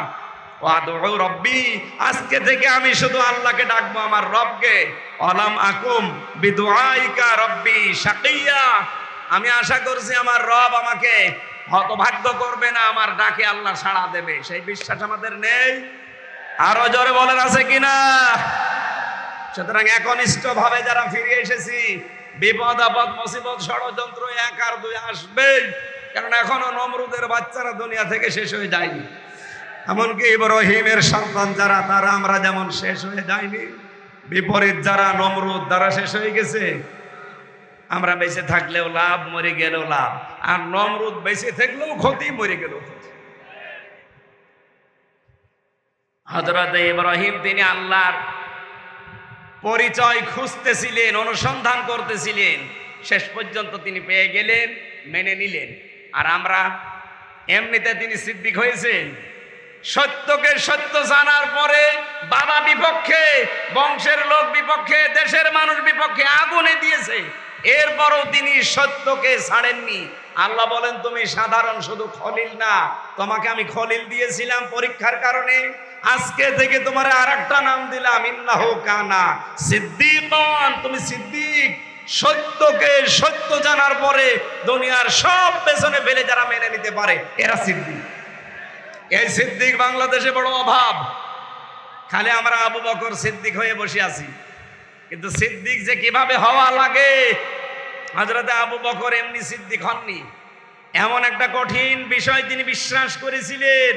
ওয়াদউ রাব্বি, আজকে থেকে আমি শুধু আল্লাহকে ডাকবো, আমার রবকে। আলাম আকুম বিদুআইকা রাব্বি শাকিয়্যা, আমি আশা করছি আমার রব আমাকে হতভাগ্য করবে না, আমার ডাকে আল্লাহ সাড়া দেবে। সেই বিশ্বাস আমাদের নেই? আরো জোরে বলেন আছে কিনা? সুতরাং একনিষ্ঠ ভাবে যারা ফিরে এসেছি, বিপদ আপদ মুসিবত ষড়যন্ত্র এক আর দুই আসবেই, কারণ এখনো নমরুদের বাচ্চারা দুনিয়া থেকে শেষ হয়ে যায়নি। এমনকি ইব্রাহিমের সন্তান যারা, তারা আমরা যেমন শেষ হয়ে যায়নি, বিপরীত যারা নমরুদ তারা শেষ হয়ে গেছে। আমরা বেঁচে থাকলেও লাভ, মরে গেলেও লাভ। আর নমরুদ বেঁচে থাকলেও ক্ষতি, মরে গেলেও ক্ষতি। হযরত ইব্রাহিম তিনি আল্লাহর পরিচয় খুঁজতেছিলেন, অনুসন্ধান করতেছিলেন, শেষ পর্যন্ত তিনি পেয়ে গেলেন, মেনে নিলেন। আর আমরা এমনিতে তিনি সিদ্দিক হয়েছেন। সত্যকে সত্য জানার পরে বাবা বিপক্ষে, বংশের লোক বিপক্ষে, দেশের মানুষ বিপক্ষে আগুনে দিয়েছে, এরপরও তিনি সত্যকে ছাড়েননি। আল্লাহ বলেন তুমি সাধারণ শুধু খলিল না, তোমাকে আমি খলিল দিয়েছিলাম পরীক্ষার কারণে, আজকে থেকে তোমার আরেকটা নাম দিলাম, ইন্নাহু কানা সিদ্দিকান, তুমি সিদ্দিক। সত্যকে সত্য জানার পরে দুনিয়ার সব পেছনে ফেলে যারা মেনে নিতে পারে এরা সিদ্দিক। এই সিদ্দিক বাংলাদেশে বড় অভাব। খালি আমরা আবু বকর সিদ্দিক হয়ে বসে আছি, কিন্তু সিদ্দিক যে কিভাবে হওয়া লাগে, হযরত আবু বকর এমনি সিদ্দিক হননি। এমন একটা কঠিন বিষয় তিনি বিশ্বাস করেছিলেন,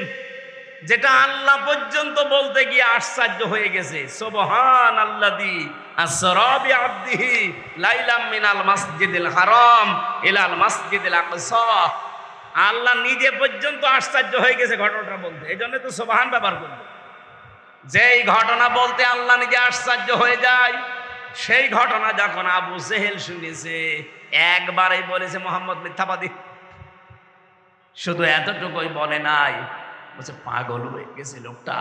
যেটা আল্লাহ পর্যন্ত বলতে গিয়ে আশ্চর্য হয়ে গেছে। সুবহানাল্লাযী আসরা বিআবদিহি লাইলাম মিনাল মাসজিদিল হারাম ইলাল মাসজিদিল আকসা। আল্লাহ নিজে পর্যন্ত আশ্চর্য হয়ে গেছে ঘটনাটা বলতে, এই জন্য তো সুবহান ব্যবহার করবে। যেই ঘটনা বলতে আল্লাহ নিজে আশ্চর্য হয়ে যায়, সেই ঘটনা যখন আবু জেহেল শুনেছে, একবারেই বলেছে মোহাম্মদ মিথ্যাবাদী। শুধু এতটুকুই বলে নাই, বলছে পাগল হয়ে গেছে লোকটা।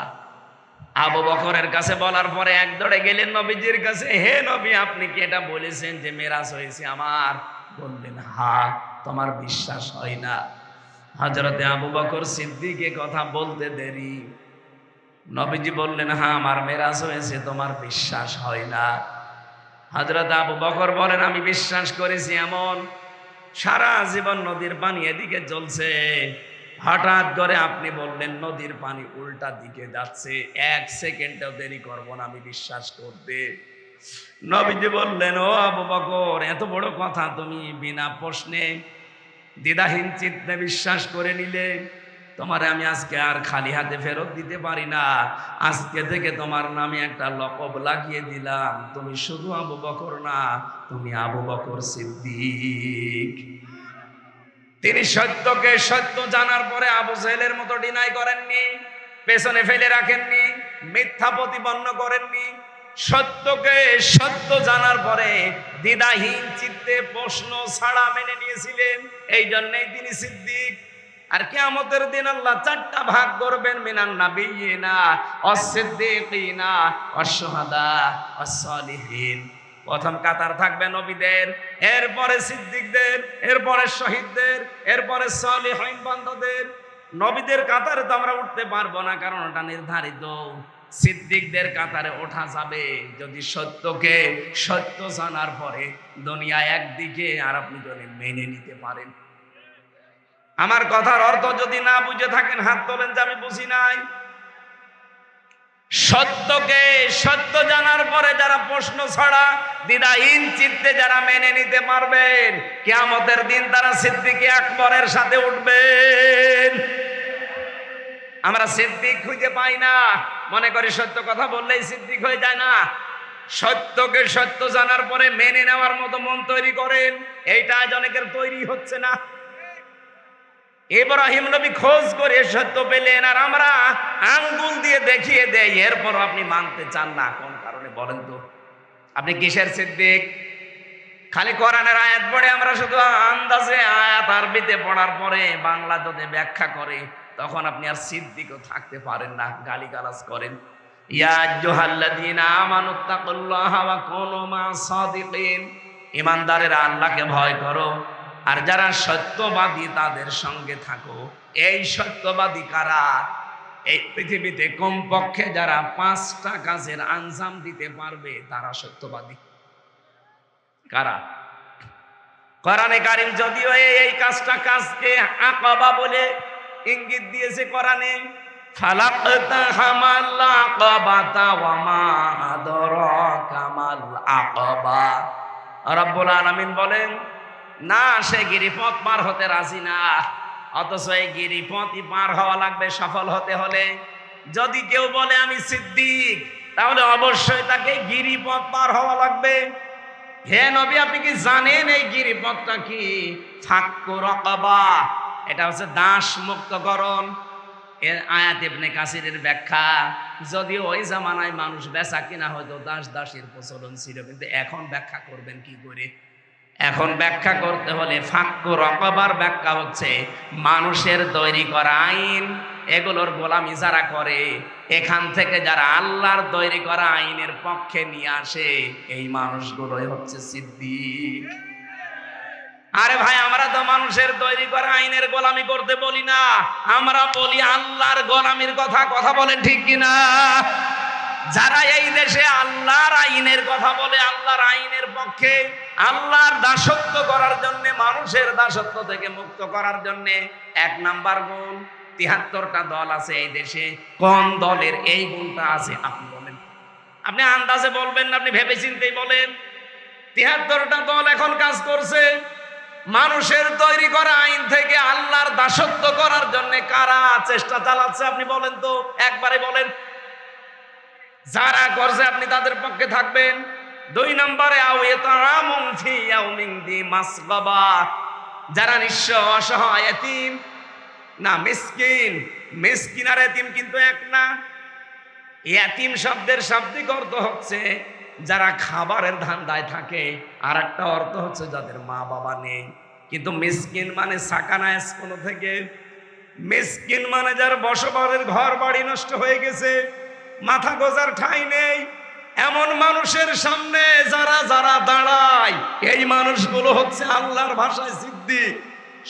আবু বকরের কাছে বলার পরে এক দৌড়ে গেলেন নবীজির কাছে, হে নবী, আপনি কি এটা বলেছেন যে মেরাজ হয়েছে আমার? বললেন, হ্যাঁ। তোমার বিশ্বাস হয় না? হযরতে আবু বকর সিদ্দিক কথা বলতে দেরি, নবীজি বললেন, হ্যাঁ আমার মেরাজ হয়েছে, তোমার বিশ্বাস হয় না? হযরত আবু বকর বলেন, আমি বিশ্বাস করেছি। এমন সারা জীবন নদীর পানি এদিকে চলছে, হঠাৎ করে আপনি বললেন নদীর পানি উল্টা দিকে যাচ্ছে, 1 সেকেন্ডও দেরি করব না আমি বিশ্বাস করতে। নবীজি বললেন, ও আবু বকর, এত বড় কথা তুমি বিনা প্রশ্নে দ্বিধাহীন চিত্তে বিশ্বাস করে নিলে, তোমারে আমি আজকে আর খালি হাতে ফেরত দিতে পারি না। আজকে থেকে তোমার নামে একটা লকব লাগিয়ে দিলাম, তুমি শুধু আবু বকর না, তুমি আবু বকর সিদ্দিক। তিনি সত্যকে সত্য জানার পরে আবু জেহেলের মতো ডিনাই করেননি, পেছনে ফেলে রাখেননি, মিথ্যা প্রতিপন্ন করেননি। সত্যকে সত্য জানার পরে দ্বিধাহীন চিত্তে প্রশ্ন ছাড়া মেনে নিয়েছিলেন, এই জন্যই তিনি সিদ্দিক। আর কিয়ামতের দিন আল্লাহ 4টা ভাগ করবেন, মিনান নাবিয়িনা ওয়াস-সিদ্দিকিনা ওয়াশ-শুহাদা ওয়াস-সালিহিন। প্রথম কাতার থাকবে নবীদের, এরপরে সিদ্দিকদের, এরপরে শহীদদের, এরপরে সালিহিন বান্দাদের। নবীদের কাতারে তো আমরা উঠতে পারবো না, কারণ ওটা নির্ধারিত। সিদ্দিকদের কাতারে ওঠা যাবে যদি সত্যকে সত্য জানার পরে দুনিয়া একদিকে আর আপনি যদি মেনে নিতে পারেন। আমার কথার অর্থ যদি না বুঝে থাকেন হাত তোলেন যে আমি বুঝি নাই। সত্যকে সত্য জানার পরে যারা প্রশ্ন ছাড়া দ্বিধাহীন চিত্তে যারা মেনে নিতে পারবেন, কিয়ামতের দিন তারা সিদ্দিক আকবরের সাথে উঠবেন। আমরা সিদ্দিক খুঁজে পাই না, মনে করি সত্য কথা বললেই সিদ্দিক হয়ে যায় না। সত্যকে সত্য জানার পরে মেনে নেওয়ার মতো মন তৈরি করেন, এইটা আজ অনেকের তৈরি হচ্ছে না। ইব্রাহিম নবী খোঁজ করে সত্য পেলেন, আর আমরা আঙ্গুল দিয়ে দেখিয়ে দেই, এরপর আপনি মানতে চান না। কোন কারণে বলেন তো? আপনি কিসের সিদ্দিক? খালি কোরআনের আয়াত পড়ে আমরা শুধু আন্দাজে আয়াত আরবিতে পড়ার পরে বাংলা যদি ব্যাখ্যা করে, তখন আপনি আর সিদ্দিকও থাকতে পারেন না, গালিগালাজ করেন। ইয়া আইয়ুহাল্লাযীনা আমানুত্তাকুল্লাহা ওয়া কুনু মা'আস সাদিকিন, ঈমানদারেরা আল্লাহকে ভয় করো আর যারা সত্যবাদী তাদের সঙ্গে থাকো। এই সত্যবাদী কারা? এই পৃথিবীতে কমপক্ষে যারা 5টা কাজের আঞ্জাম দিতে পারবে তারা সত্যবাদী। কারা? কোরআনে কারীম যদিও এই কাজকে আকাবা বলে ইঙ্গিত দিয়েছে কোরআনে, ফালাকতাহামাল আকাবাতা ওয়া মা আদরাকা মাল আকাবা। রব্বুল আলামিন বলেন, না, সে গিরিপথ পার হতে রাজি না, অথচ এই গিরিপথই পার হওয়া লাগবে সফল হতে হলে। যদি কেউ বলে আমি সিদ্দিক, তাহলে অবশ্যই তাকে গিরিপথ পার হওয়া লাগবে। হে নবী, আপনি কি জানেন এই গিরিপথটা কি? ফাক্কু রাকাবা, এটা হচ্ছে দাস মুক্তকরণ। এর আয়াত ইবনে কাসিরের ব্যাখ্যা, যদিও ওই জামানায় মানুষ বেচা কিনা হয়তো দাস দাসীর প্রচলন ছিল, কিন্তু এখন ব্যাখ্যা করবেন কি করে? এখন ব্যাখ্যা করতে হলে ফাক্কু রাকাবার ব্যাখ্যা হচ্ছে মানুষের তৈরি করা আইন, এগুলোর গোলামি যারা করে, এখান থেকে যারা আল্লাহর তৈরি করা আইনের পক্ষে নিয়ে আসে, এই মানুষগুলোই হচ্ছে সিদ্দিক। আরে ভাই, আমরা তো মানুষের তৈরি করা আইনের গোলামি করতে বলি না, আমরা বলি আল্লাহর গোলামির কথা। কথা বলেন ঠিক কিনা? যারা এই দেশে আল্লাহর আইনের কথা বলে, আল্লাহর আইনের পক্ষে, আল্লাহর দাসত্ব করার জন্য, মানুষের দাসত্ব থেকে মুক্ত করার জন্য, 1 নাম্বার গুণ, 73টা দল আছে এই দেশে। কোন দলের এই গুণটা আছে আপনি বলেন? আপনি আন্দাজে বলবেন না, আপনি ভেবে চিন্তেই বলেন। 73টা দল এখন কাজ করছে মানুষের তৈরি করা আইন থেকে আল্লাহর দাসত্ব করার জন্য। কারা চেষ্টা চালাচ্ছে আপনি বলেন তো, একবারে বলেন। যারা করছে আপনি তাদের পক্ষে থাকবেন। 2 নম্বরে আওয়াতামুন ফি ইয়াউমিন দি মাসগাবা, যারা নিঃস্ব অসহায় এতিম, না মিসকিন, মিসকিন আর এতিম কিন্তু এক না। এতিম শব্দের শাব্দিক অর্থ হচ্ছে যারা খাবারের ধান্দায় থাকে, আর একটা অর্থ হচ্ছে যাদের মা বাবা নেই। কিন্তু মিসকিন মানে সাকানা স্কুল থেকে, মিসকিন মানে যার বসবাসের ঘর বাড়ি নষ্ট হয়ে গেছে, মাথা গোজার ঠাঁই নেই, এমন মানুষের সামনে যারা যারা দাঁড়ায়, এই মানুষগুলো হচ্ছে আল্লাহর ভাষায় সিদ্দিক।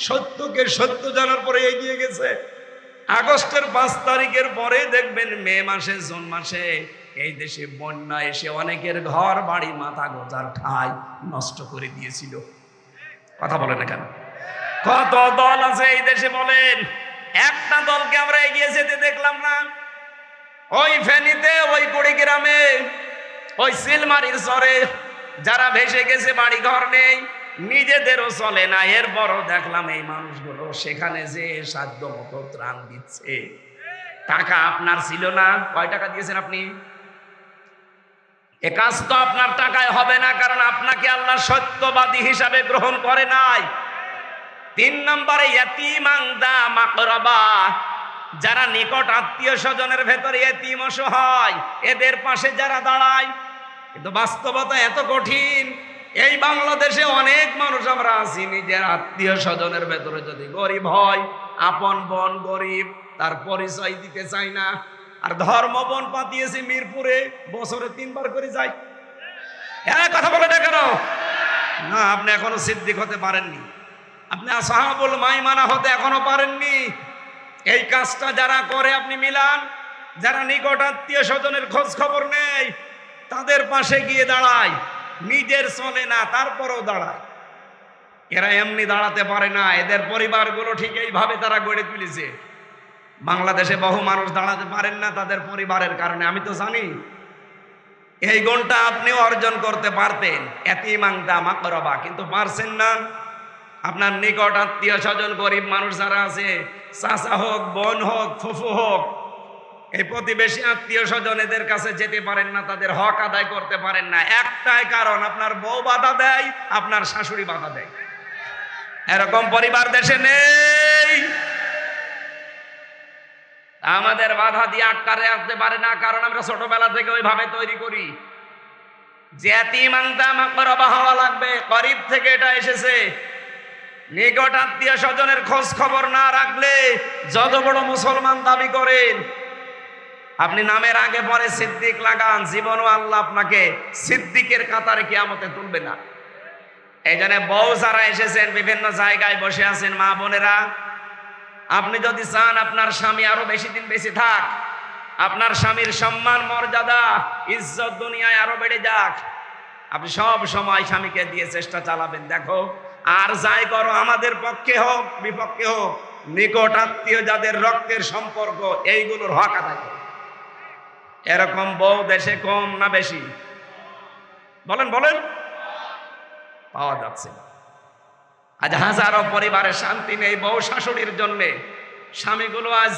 সত্যকে সত্য জানার পরে এগিয়ে গেছে। আগস্টের 5 তারিখের পরে দেখবেন মে মাসে, জুন মাসে এই দেশে বন্যা এসে অনেকের ঘর বাড়ি মাথা গোজার ঠাঁই নষ্ট করে দিয়েছিল। কথা বলে না কেন? কত দল আছে এই দেশে বলেন, একটা দলকে আমরা এগিয়ে যেতে দেখলাম না। ওই ফেনীতে, ওই কুড়িগ্রামে, ওই সিলমারির চরে যারা ভেসে গেছে, বাড়ি ঘর নেই, নিজেদেরও চলে না, এরপরও দেখলাম এই মানুষগুলো সেখানে যে সাধ্য মতো ত্রাণ দিচ্ছে। টাকা আপনার ছিল না, কয় টাকা দিয়েছেন আপনি? এ কাজ তো আপনার টাকায় হবে না, কারণ আপনাকে আল্লাহ সত্যবাদী হিসাবে গ্রহণ করে নাই। 3 নম্বরে ইয়াতীমান দা মাকরাবা, যারা নিকট আত্মীয় স্বজনের ভেতরে এতিম অসহায়, এদের পাশে যারা দাঁড়ায়। কিন্তু বাস্তবতা এত কঠিন, এই বাংলাদেশে অনেক মানুষ আমরা আছি, নিজের আত্মীয় স্বজনের ভেতরে যদি গরিব হয়, আপন বোন গরিব, তার পরিচয় দিতে চাই না। আর ধর্ম বোন পাতিয়েছি মিরপুরে, বছরে 3 বার করে যাই। কথা বলে না কেন? না, আপনি এখনো সিদ্দিক হতে পারেননি, আপনি আসহাবুল মাইমানা হতে এখনো পারেননি। এই কাজটা যারা করে আপনি মিলান, যারা নিকট আত্মীয় স্বজনের খোঁজ খবর নেই, তাদের পাশে গিয়ে দাঁড়ায়, নিজের চলে না তারপরও দাঁড়ায়। এরা এমনি দাঁড়াতে পারে না, এদের পরিবারগুলো ঠিক এইভাবে তারা গড়ে তুলেছে। বাংলাদেশে বহু মানুষ দাঁড়াতে পারেন না তাদের পরিবারের কারণে, আমি তো জানি। এই গুণটা আপনিও অর্জন করতে পারতেন, এতিমান দা মাকরাবা, কিন্তু পারছেন না। আপনার নিকট আত্মীয় স্বজন গরিব মানুষ যারা আছে, চাচা হোক, বোন হোক, ফুফু হোক, এই প্রতিবেশী আত্মীয় স্বজন, এদের কাছে যেতে পারেন না, তাদের হক আদায় করতে পারেন না। একটাই কারণ, আপনার বউ বাধা দেয়, আপনার শাশুড়ি বাধা দেয়। এরকম পরিবার দেশে নেই। আমাদের বাধা দিয়ে আটকারে আসতে পারে না, কারণ আমরা ছোটবেলা থেকে ওইভাবে তৈরি করি যে ইয়াতীমান দা মাকরাবা হওয়া লাগবে। গরিব থেকে এটা এসেছে। নিকট আত্মীয় স্বজনের খোঁজ খবর না রাখলে যত বড় মুসলমান দাবি করেন, আপনি নামের আগে পরে সিদ্দিক লাগান, জীবনও আল্লাহ আপনাকে সিদ্দিকের কাতারে কিয়ামতে তুলবে না। এই জন্য বউ যারা এসেছেন, বিভিন্ন জায়গায় বসে আছেন মা বোনেরা, আপনি যদি চান আপনার স্বামী আরো বেশি দিন বেঁচে থাক, আপনার স্বামীর সম্মান মর্যাদা ইজ্জত দুনিয়ায় আরো বেড়ে যাক, আপনি সব সময় স্বামীকে দিয়ে চেষ্টা চালাবেন। দেখো, আর যাই করো, আমাদের পক্ষে হোক বিপক্ষে হোক, নিকট আত্মীয় যাদের রক্তের সম্পর্ক, এইগুলোর হক আদায় করো। এরকম বউ দেশে কম না বেশি? বলেন বলেন। পাওয়া যাচ্ছে। আজ হাজারো পরিবারে শান্তি নেই বউ শাশুড়ির জন্যে। স্বামীগুলো আজ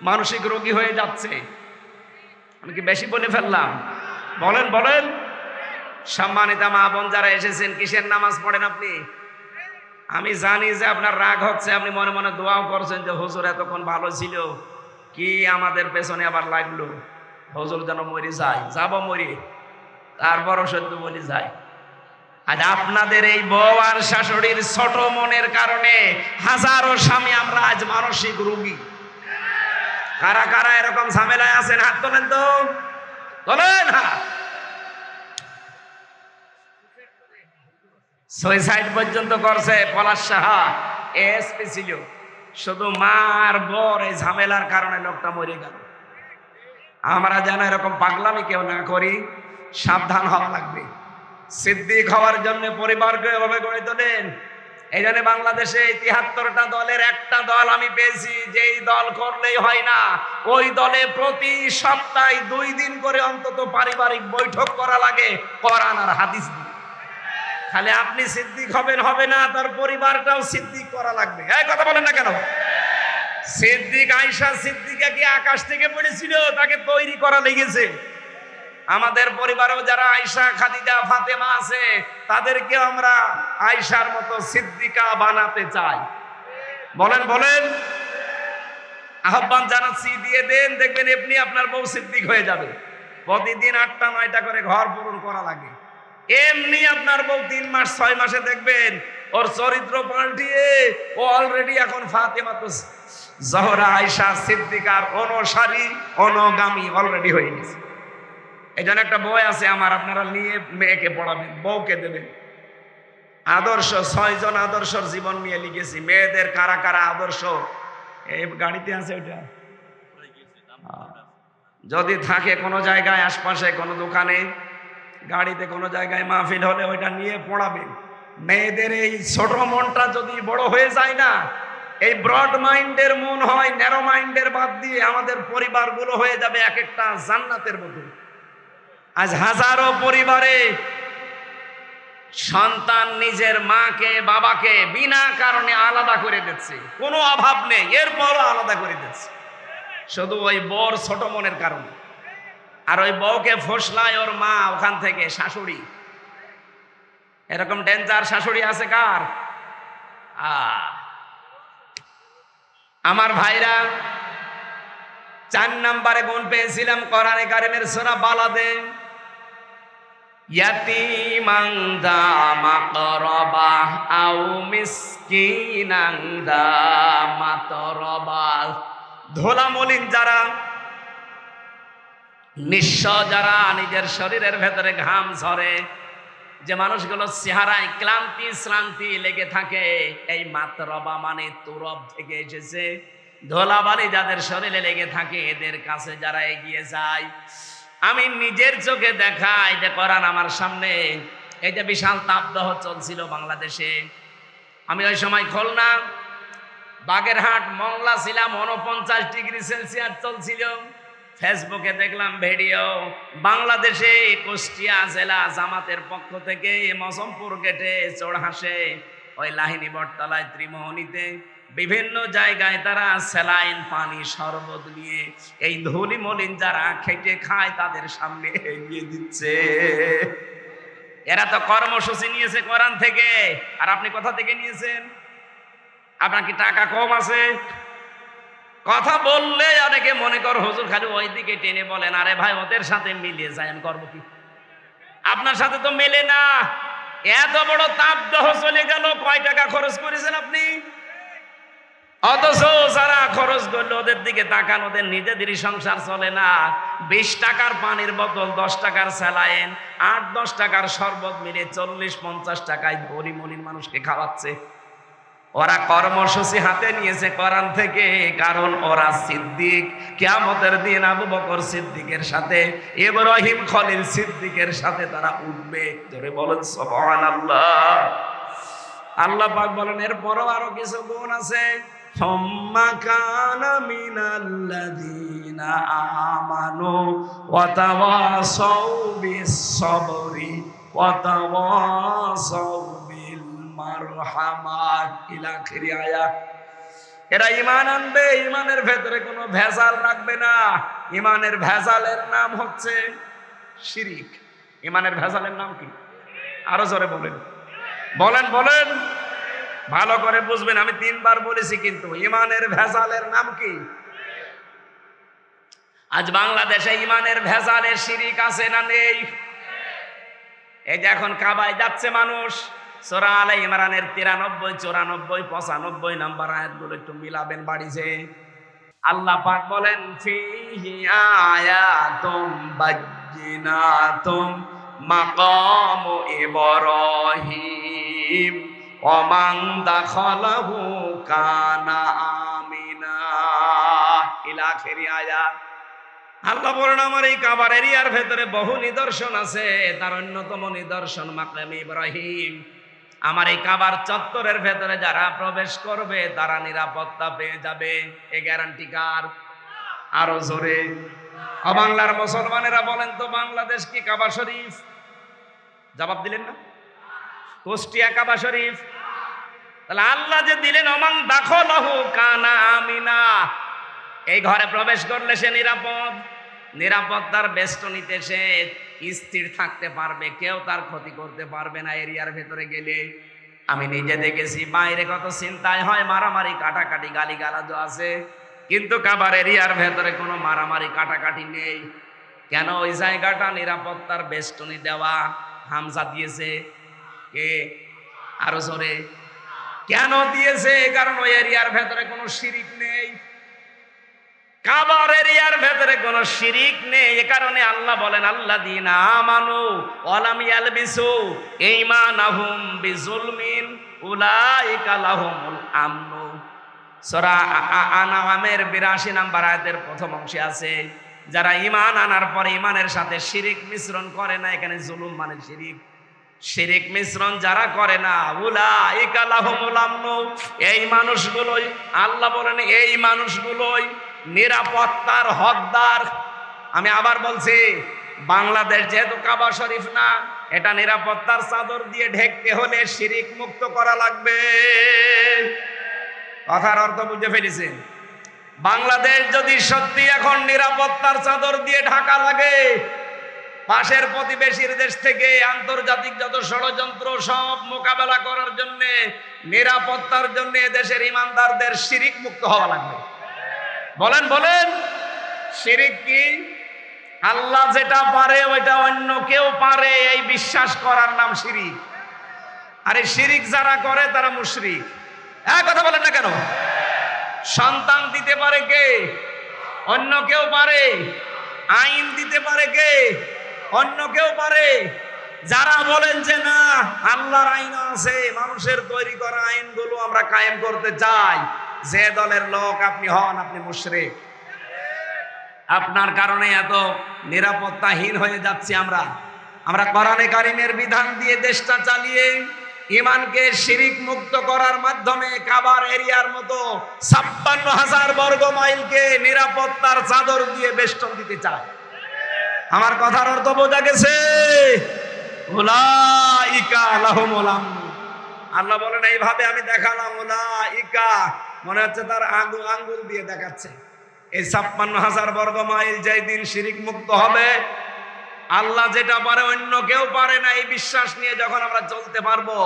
মানসিক রোগী হয়ে যাচ্ছে। আমি কি বেশি বলে ফেললাম? বলেন বলেন। সম্মানিত মা বোন যারা এসেছেন, কিসের নামাজ পড়েন আপনি? আমি জানি যে আপনার রাগ হচ্ছে, আপনি মনে মনে দোয়াও করছেন যে হুজুর এতক্ষণ ভালো ছিল, কি আমাদের পেছনে আবার লাগলো, হুজুর যেন মরে যায়। যাব মরি, তারপরও সত্য বলি যায়। আজ আপনাদের এই বউ আর শাশুড়ির ছোট মনের কারণে হাজারো স্বামী আমরা আজ মানসিক রোগী। কারা কারা এরকম ঝামেলায় আছেন? হাত তোলেন তো, তোলেন। সুইসাইড পর্যন্ত করছে পলাশ সাহা, এসপি ছিল। শুধু মা আর বর এই ঝামেলার কারণে লোকটা মরে গেল। আমরা যেন এরকম পাগলামি কেউ না করি, সাবধান হওয়া লাগবে। সিদ্দিক হওয়ার জন্য পরিবারকে এভাবে গড়ে তোলেন। এই জন্য বাংলাদেশে ৭৩টা দলের একটা দল আমি পেয়েছি, যেই দল করলেই হয় না, ওই দলে প্রতি সপ্তাহে 2 দিন করে অন্তত পারিবারিক বৈঠক করা লাগে, কোরআন আর হাদিস দিয়ে। খালি আপনি সিদ্দিক হবেন হবে না, তার পরিবারটাও সিদ্দিক করা লাগবে। এই কথা বলেন না কেন? সিদ্দিক আয়েশা সিদ্দিকা কি আকাশ থেকে পড়েছিল? তাকে তৈরি করা লেগেছে। আমাদের পরিবারেও যারা আয়েশা, খাদিজা, ফাতেমা আছে, তাদেরকে আমরা আয়েশার মতো সিদ্দিকা বানাতে চাই। বলেন বলেন। আহ্বান জানাচ্ছি, দিয়ে দেন, দেখবেন এমনি আপনার বউ সিদ্দিক হয়ে যাবে। প্রতিদিন 8টা 9টা করে ঘর পূরণ করা লাগে। এমনি আপনার বউ 3 মাস 6 মাসে দেখবেন ওর চরিত্র পাল্টিয়ে ও অলরেডি এখন ফাতেমাতুজ জহরা আয়েশা সিদ্দিকার অনুসারী অনুগামী অলরেডি হয়ে গেছে। এই জন্য একটা বই আছে আমার, আপনারা নিয়ে মেয়েকে পড়াবেন, বউকে দেবেন। আদর্শ 6 জন আদর্শর জীবন নিয়ে লিখেছি। মেয়েদের কারা কারা আদর্শ এই গাড়িতে আছে ওইটা, যদি থাকে কোনো জায়গায় আশপাশে কোনো দোকানে গাড়িতে কোনো জায়গায় মাহফিল হলে ওইটা নিয়ে পড়াবেন। মেয়েদের এই ছোট মনটা যদি বড় হয়ে যায় না, এই ব্রড মাইন্ডের মন হয়, ন্যারো মাইন্ডের বাদ দিয়ে আমাদের পরিবারগুলো হয়ে যাবে এক একটা জান্নাতের মতো। আজ হাজারো পরিবারে সন্তান নিজের মাকে বাবাকে বিনা কারণে আলাদা করে দিচ্ছে, কোনো অভাব নেই, এরপরও আলাদা করে দিচ্ছে শুধু ওই বর ছোট মনের কারণে। আর ওই বউকে ফসলায় ওর মা ওখান থেকে শাশুড়ি। এরকম ডেঞ্জার শাশুড়ি আছে কার? আমার ভাইরা, 4 নম্বরে গুণ পেয়েছিলাম কোরআনে কারিমের সূরা বালাদে, ইয়াতীমান যা মাকরাবা আও মিসকিনান যা মাতরাবা। ধোলা মলিন যারা, নিঃস্ব যারা, নিজের শরীরের ভেতরে ঘাম ঝরে, যে মানুষগুলো চেহারায় ক্লান্তি শ্রান্তি লেগে থাকে, এই মাতরবা মানে তুরব থেকে এসেছে, ধোলাবালি যাদের শরীরে লেগে থাকে, এদের কাছে যারা এগিয়ে যায়, আমি নিজের চোখে দেখাই যে কোরআন আমার সামনে। এই যে বিশাল তাপদাহ চলছিল বাংলাদেশে, আমি ওই সময় খুলনা বাগেরহাট মংলা ছিলাম, 49 ডিগ্রি সেলসিয়াস চলছিল। ফেসবুকে দেখলাম ভিডিও, বাংলাদেশে কুষ্টিয়া জেলা জামাতের পক্ষ থেকে মজমপুর গেটে চড়হাসে, ওই লাহিনী বটতলায় ত্রিমোহনীতে বিভিন্ন জায়গায় তারা স্যালাইন পানি শরবত নিয়ে এই ধুলি মলিন যারা খেটে খায় তাদের সামনে এগিয়ে দিচ্ছে। এরা তো কর্মসূচি নিয়েছে কোরআন থেকে, আর আপনি কোথা থেকে নিয়েছেন? আপনার কি টাকা কম আছে? কথা বললে অনেকে মনে কর হুজুর খালি ওই দিকে টেনে বলেন, আরে ভাই ওদের সাথে মিলিয়ে যায়, আমি করবো কি? আপনার সাথে তো মেলে না। এত বড় তাপদাহ চলে গেল, কয় টাকা খরচ করেছেন আপনি? অথচ যারা খরচ করলো ওদের দিকে তাকান, ওদের নিজেদেরই সংসার চলে না। 20 টাকার পানির বোতল, 10 টাকার স্যালাইন, 8-10 টাকার শরবত মিলে 40-50 টাকায় ধনী মলিন মানুষকে খাওয়াচ্ছে। ওরা কর্মসূচি হাতে নিয়েছে কোরআন থেকে, কারণ ওরা সিদ্দিক। কিয়ামতের দিন আবু বকর সিদ্দিকের সাথে, ইব্রাহিম খলিল সিদ্দিকের সাথে তারা উঠবে। জোরে বলেন সুবহানাল্লাহ। আল্লাহ পাক বলেন এরপরও আরো কিছু গুণ আছে। সুম্মা কানা মিনাল্লাযীনা আমানু ওয়া তাওয়াসাউ বিস-সাবরি ওয়া তাওয়াসাউ মারহামাত ইলা আখিরি আয়াত। এরা ঈমান আনবে, ঈমানের ভেতরে কোনো ভেজাল রাখবে না। ঈমানের ভেজালের নাম হচ্ছে শিরিক। ঈমানের ভেজালের নাম কি? আরো জোরে বলেন, বলেন বলেন, ভালো করে বুঝবেন। আমি 3 বার বলেছি, কিন্তু ঈমানের ভেজালের নাম কি? আজ বাংলাদেশে ঈমানের ভেজালে শিরিক আছে না নেই? এই যে এখন কাবায় যাচ্ছে মানুষ, সূরা আলে ইমরানের 93, 94, 95 নম্বর আয়াতগুলো একটু মিলাবেন বাড়িতে। আল্লাহ পাক বলেন ফিহি আয়াতুম বাজ্জিনাতুম মাকামু ইব্রাহিম ওয়া মান দাখালাহু কানা আমিনা ইলা আখিরি আয়াত। আল্লাহ বলেন আমার এই কাবার এরিয়ার ভেতরে বহু নিদর্শন আছে, তার অন্যতম নিদর্শন মাকাম ইব্রাহিম। আমার এই কাবার চত্বরের ভেতরে যারা প্রবেশ করবে তারা নিরাপত্তা পেয়ে যাবে। এই গ্যারান্টি কার? আরো জোরে। বাংলার মুসলমানেরা বলেন তো, বাংলাদেশ কি কাবা শরীফ? জবাব দিলেন না। কুষ্টিয়া কাবা শরীফ। তাহলে আল্লাহ যে দিলেন ওমান দাখালাহু কানা আমিনা, এই ঘরে প্রবেশ করলে সে নিরাপদ। নিরাপত্তার বেষ্টনীতে সে স্থির থাকতে পারবে, কেউ তার ক্ষতি করতে পারবে না এরিয়ার ভেতরে গেলে। আমি নিজে দেখেছি বাইরে কত চিন্তায় হয়, মারামারি কাটাকাটি গালিগালাজ আছে, কিন্তু কাবার এরিয়ার ভেতরে কোনো মারামারি কাটাকাটি নেই। কেন ওই জায়গাটা নিরাপত্তার বেষ্টনী দেওয়া? হামজা দিয়েছে কে? আরো জোরে। কেন দিয়েছে? কারণ ওই এরিয়ার ভেতরে কোনো শিরিক নেই, কাবার এরিয়ার ভেতরে কোনো শিরিক নেই। এ কারণে আল্লাহ বলেন আল্লাযীনা আমানু ওয়া লাম ইয়ালবিসু ঈমানাহুম বিজুলমিন উলাইকা লাহুমুল আমন। সূরা আনআমের ৮২ নম্বর আয়াতের প্রথম অংশে আছে, যারা ঈমান আনার পরে ঈমানের সাথে শিরিক মিশ্রণ করে না। এখানে জুলুম মানে শিরিক, শিরিক মিশ্রণ যারা করে না, উলাইকা লাহুমুল আমন, এই মানুষগুলোই আল্লাহ বলেন এই মানুষগুলোই নিরাপত্তার হকদার। আমি আবার বলছি, বাংলাদেশ যেহেতু কাবা শরীফ না, এটা নিরাপত্তার চাদর দিয়ে ঢেকতে হলে শিরিক মুক্ত করা লাগবে। কথার অর্থ বুঝে ফেলেছেন? বাংলাদেশ যদি সত্যি এখন নিরাপত্তার চাদর দিয়ে ঢাকা লাগে, পাশের প্রতিবেশীর দেশ থেকে আন্তর্জাতিক যত ষড়যন্ত্র সব মোকাবেলা করার জন্য, নিরাপত্তার জন্য দেশের ইমানদারদের শিরিক মুক্ত হওয়া লাগবে। বলেন বলেন, শিরিক কি? আল্লাহ যেটা পারে ওইটা অন্য কেউ পারে, এই বিশ্বাস করার নাম শিরিক। আরে শিরিক যারা করে তারা মুশরিক। কথা বলেন না কেন? সন্তান দিতে পারে কে? অন্য কেউ পারে। আইন দিতে পারে কে? অন্য কেউ পারে। যারা বলেন যে না আল্লাহর আইন আছে, মানুষের তৈরি করা আইনগুলো আমরা কায়েম করতে চাই, যে দলের লোক আপনি হন, আপনি মুশরিক। আপনার কারণে এত নিরাপত্তাহীন হয়ে যাচ্ছি আমরা। আমরা কোরআনে কারিমের বিধান দিয়ে দেশটা চালিয়ে ঈমানকে শিরিক মুক্ত করার মাধ্যমে কাবার এরিয়ার মতো ৫৬,০০০ বর্গ মাইলকে নিরাপত্তার চাদর দিয়ে বেষ্টন দিতে চায়। আমার কথার অর্থ বোঝা গেছে? উলাইকা লাহুমুল আমন। আল্লাহ বলেন এইভাবে আমি দেখালাম, উলাইকা মনে হচ্ছে তার আঙ্গুল দিয়ে দেখাচ্ছে। এই ৫৬,০০০ বর্গ মাইল যেই দিন শিরিক মুক্ত হবে, আল্লাহ যেটা পারে অন্য কেউ পারে না, এই বিশ্বাস নিয়ে যখন আমরা চলতে পারবো,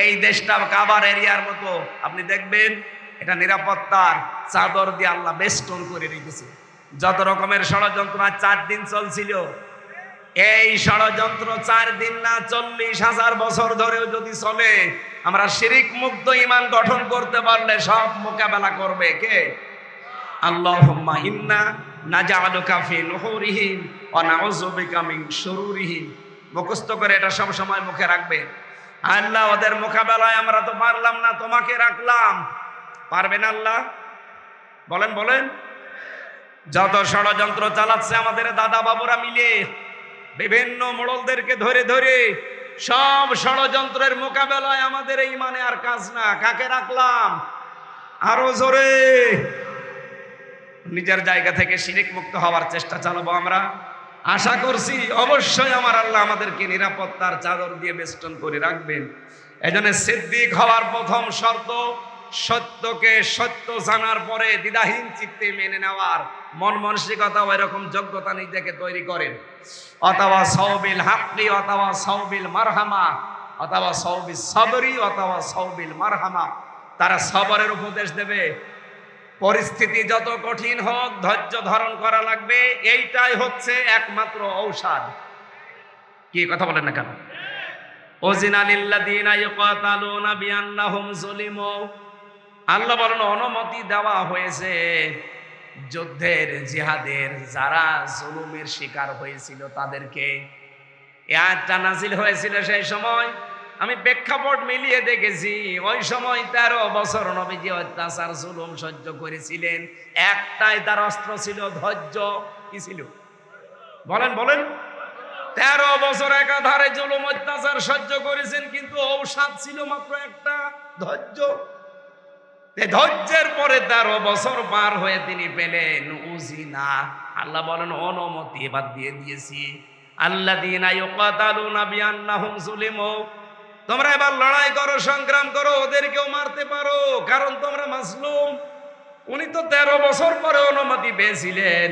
এই দেশটা কাবার এরিয়ার মতো আপনি দেখবেন এটা নিরাপত্তার চাদর দিয়ে আল্লাহ বেষ্টন করে রেখেছে। যত রকমের ষড়যন্ত্র ৪ দিন চলছিল, এই ষড়যন্ত্র ৪ দিন না ৪০,০০০ বছর ধরেও যদি চলে, আমরা শিরিক মুক্ত ঈমান গঠন করতে পারলে সব মোকাবেলা করবে কে? আল্লাহুম্মা ইন্না নাজআলুকা ফি নুহুরিহিম ওয়া নাউযু বিকা মিন শুরুরিহিম। মুখস্থ করে এটা সব সময় মুখে রাখবে। আল্লাহ ওদের মোকাবেলায় আমরা তো পারলাম না, তোমাকে রাখলাম। পারবেন আল্লাহ? বলেন বলেন। যত ষড়যন্ত্র চালাচ্ছে আমাদের দাদা বাবুরা মিলে, বিভিন্ন মোড়লদেরকে ধরে ধরে, সব ষড়যন্ত্রের মোকাবেলায় আমাদের এই মানে আর কাজ না। কাকে রাখলাম? আরো জোরে। নিজের জায়গা থেকে শিরিক মুক্ত হওয়ার চেষ্টা চালাবো আমরা। আশা করছি অবশ্যই আমার আল্লাহ আমাদেরকে নিরাপত্তার চাদর দিয়ে বেষ্টন করে রাখবেন। এজন্য সিদ্দিক হওয়ার প্রথম শর্ত, সত্যকে সত্য জানার পরে দ্বিধাহীন চিত্তে মেনে নেওয়ার মন মানসিকতা, ওই রকম যোগ্যতা নিজেকে তৈরি করেন। অথবা সাওবিল হাক্কি অথবা সাওবিল মারহামা অথবা সাওবিস সাবরি অথবা সাওবিল মারহামা। তারা সবরের উপদেশ দেবে। পরিস্থিতি যত কঠিন হোক ধৈর্য ধারণ করা লাগবে, এইটাই হচ্ছে একমাত্র ঔষধ। কি কথা বলেন না কেন? উযিনা লিল্লাযীনা ইউকাতালুনা বিআন্নাহুম যুলিমু। আল্লাহ বলেন অনুমতি দেওয়া হয়েছে যুদ্ধের, জিহাদের যারা জুলুমের শিকার হয়েছিল তাদেরকে। এই আয়াতটা নাযিল হয়েছিল সেই সময়, আমি প্রেক্ষাপট মিলিয়ে দেখেছি, ওই সময় ১৩ বছর নবীজি অত্যাচার জুলুম সহ্য করেছিলেন। একটাই তার অস্ত্র ছিল ধৈর্য। কি ছিল? বলেন বলেন। ১৩ বছর একাধারে জুলুম অত্যাচার সহ্য করেছেন, কিন্তু ঔষধ ছিল মাত্র একটা, ধৈর্য। ধৈর্যের পরে ১৩ বছর পার হয়ে তিনি পেলেন উযিনা। আল্লাহ বলেন অনুমতি এবার দিয়ে দিয়েছি। আল্লাযীনা ইউকাতালুনা বিআন্নাহুম যুলিমু। তোমরা এবার লড়াই করো, সংগ্রাম করো, ওদেরকেও মারতে পারো, কারণ তোমরা মাজলুম। উনি তো ১৩ বছর পরে অনুমতি পেয়েছিলেন।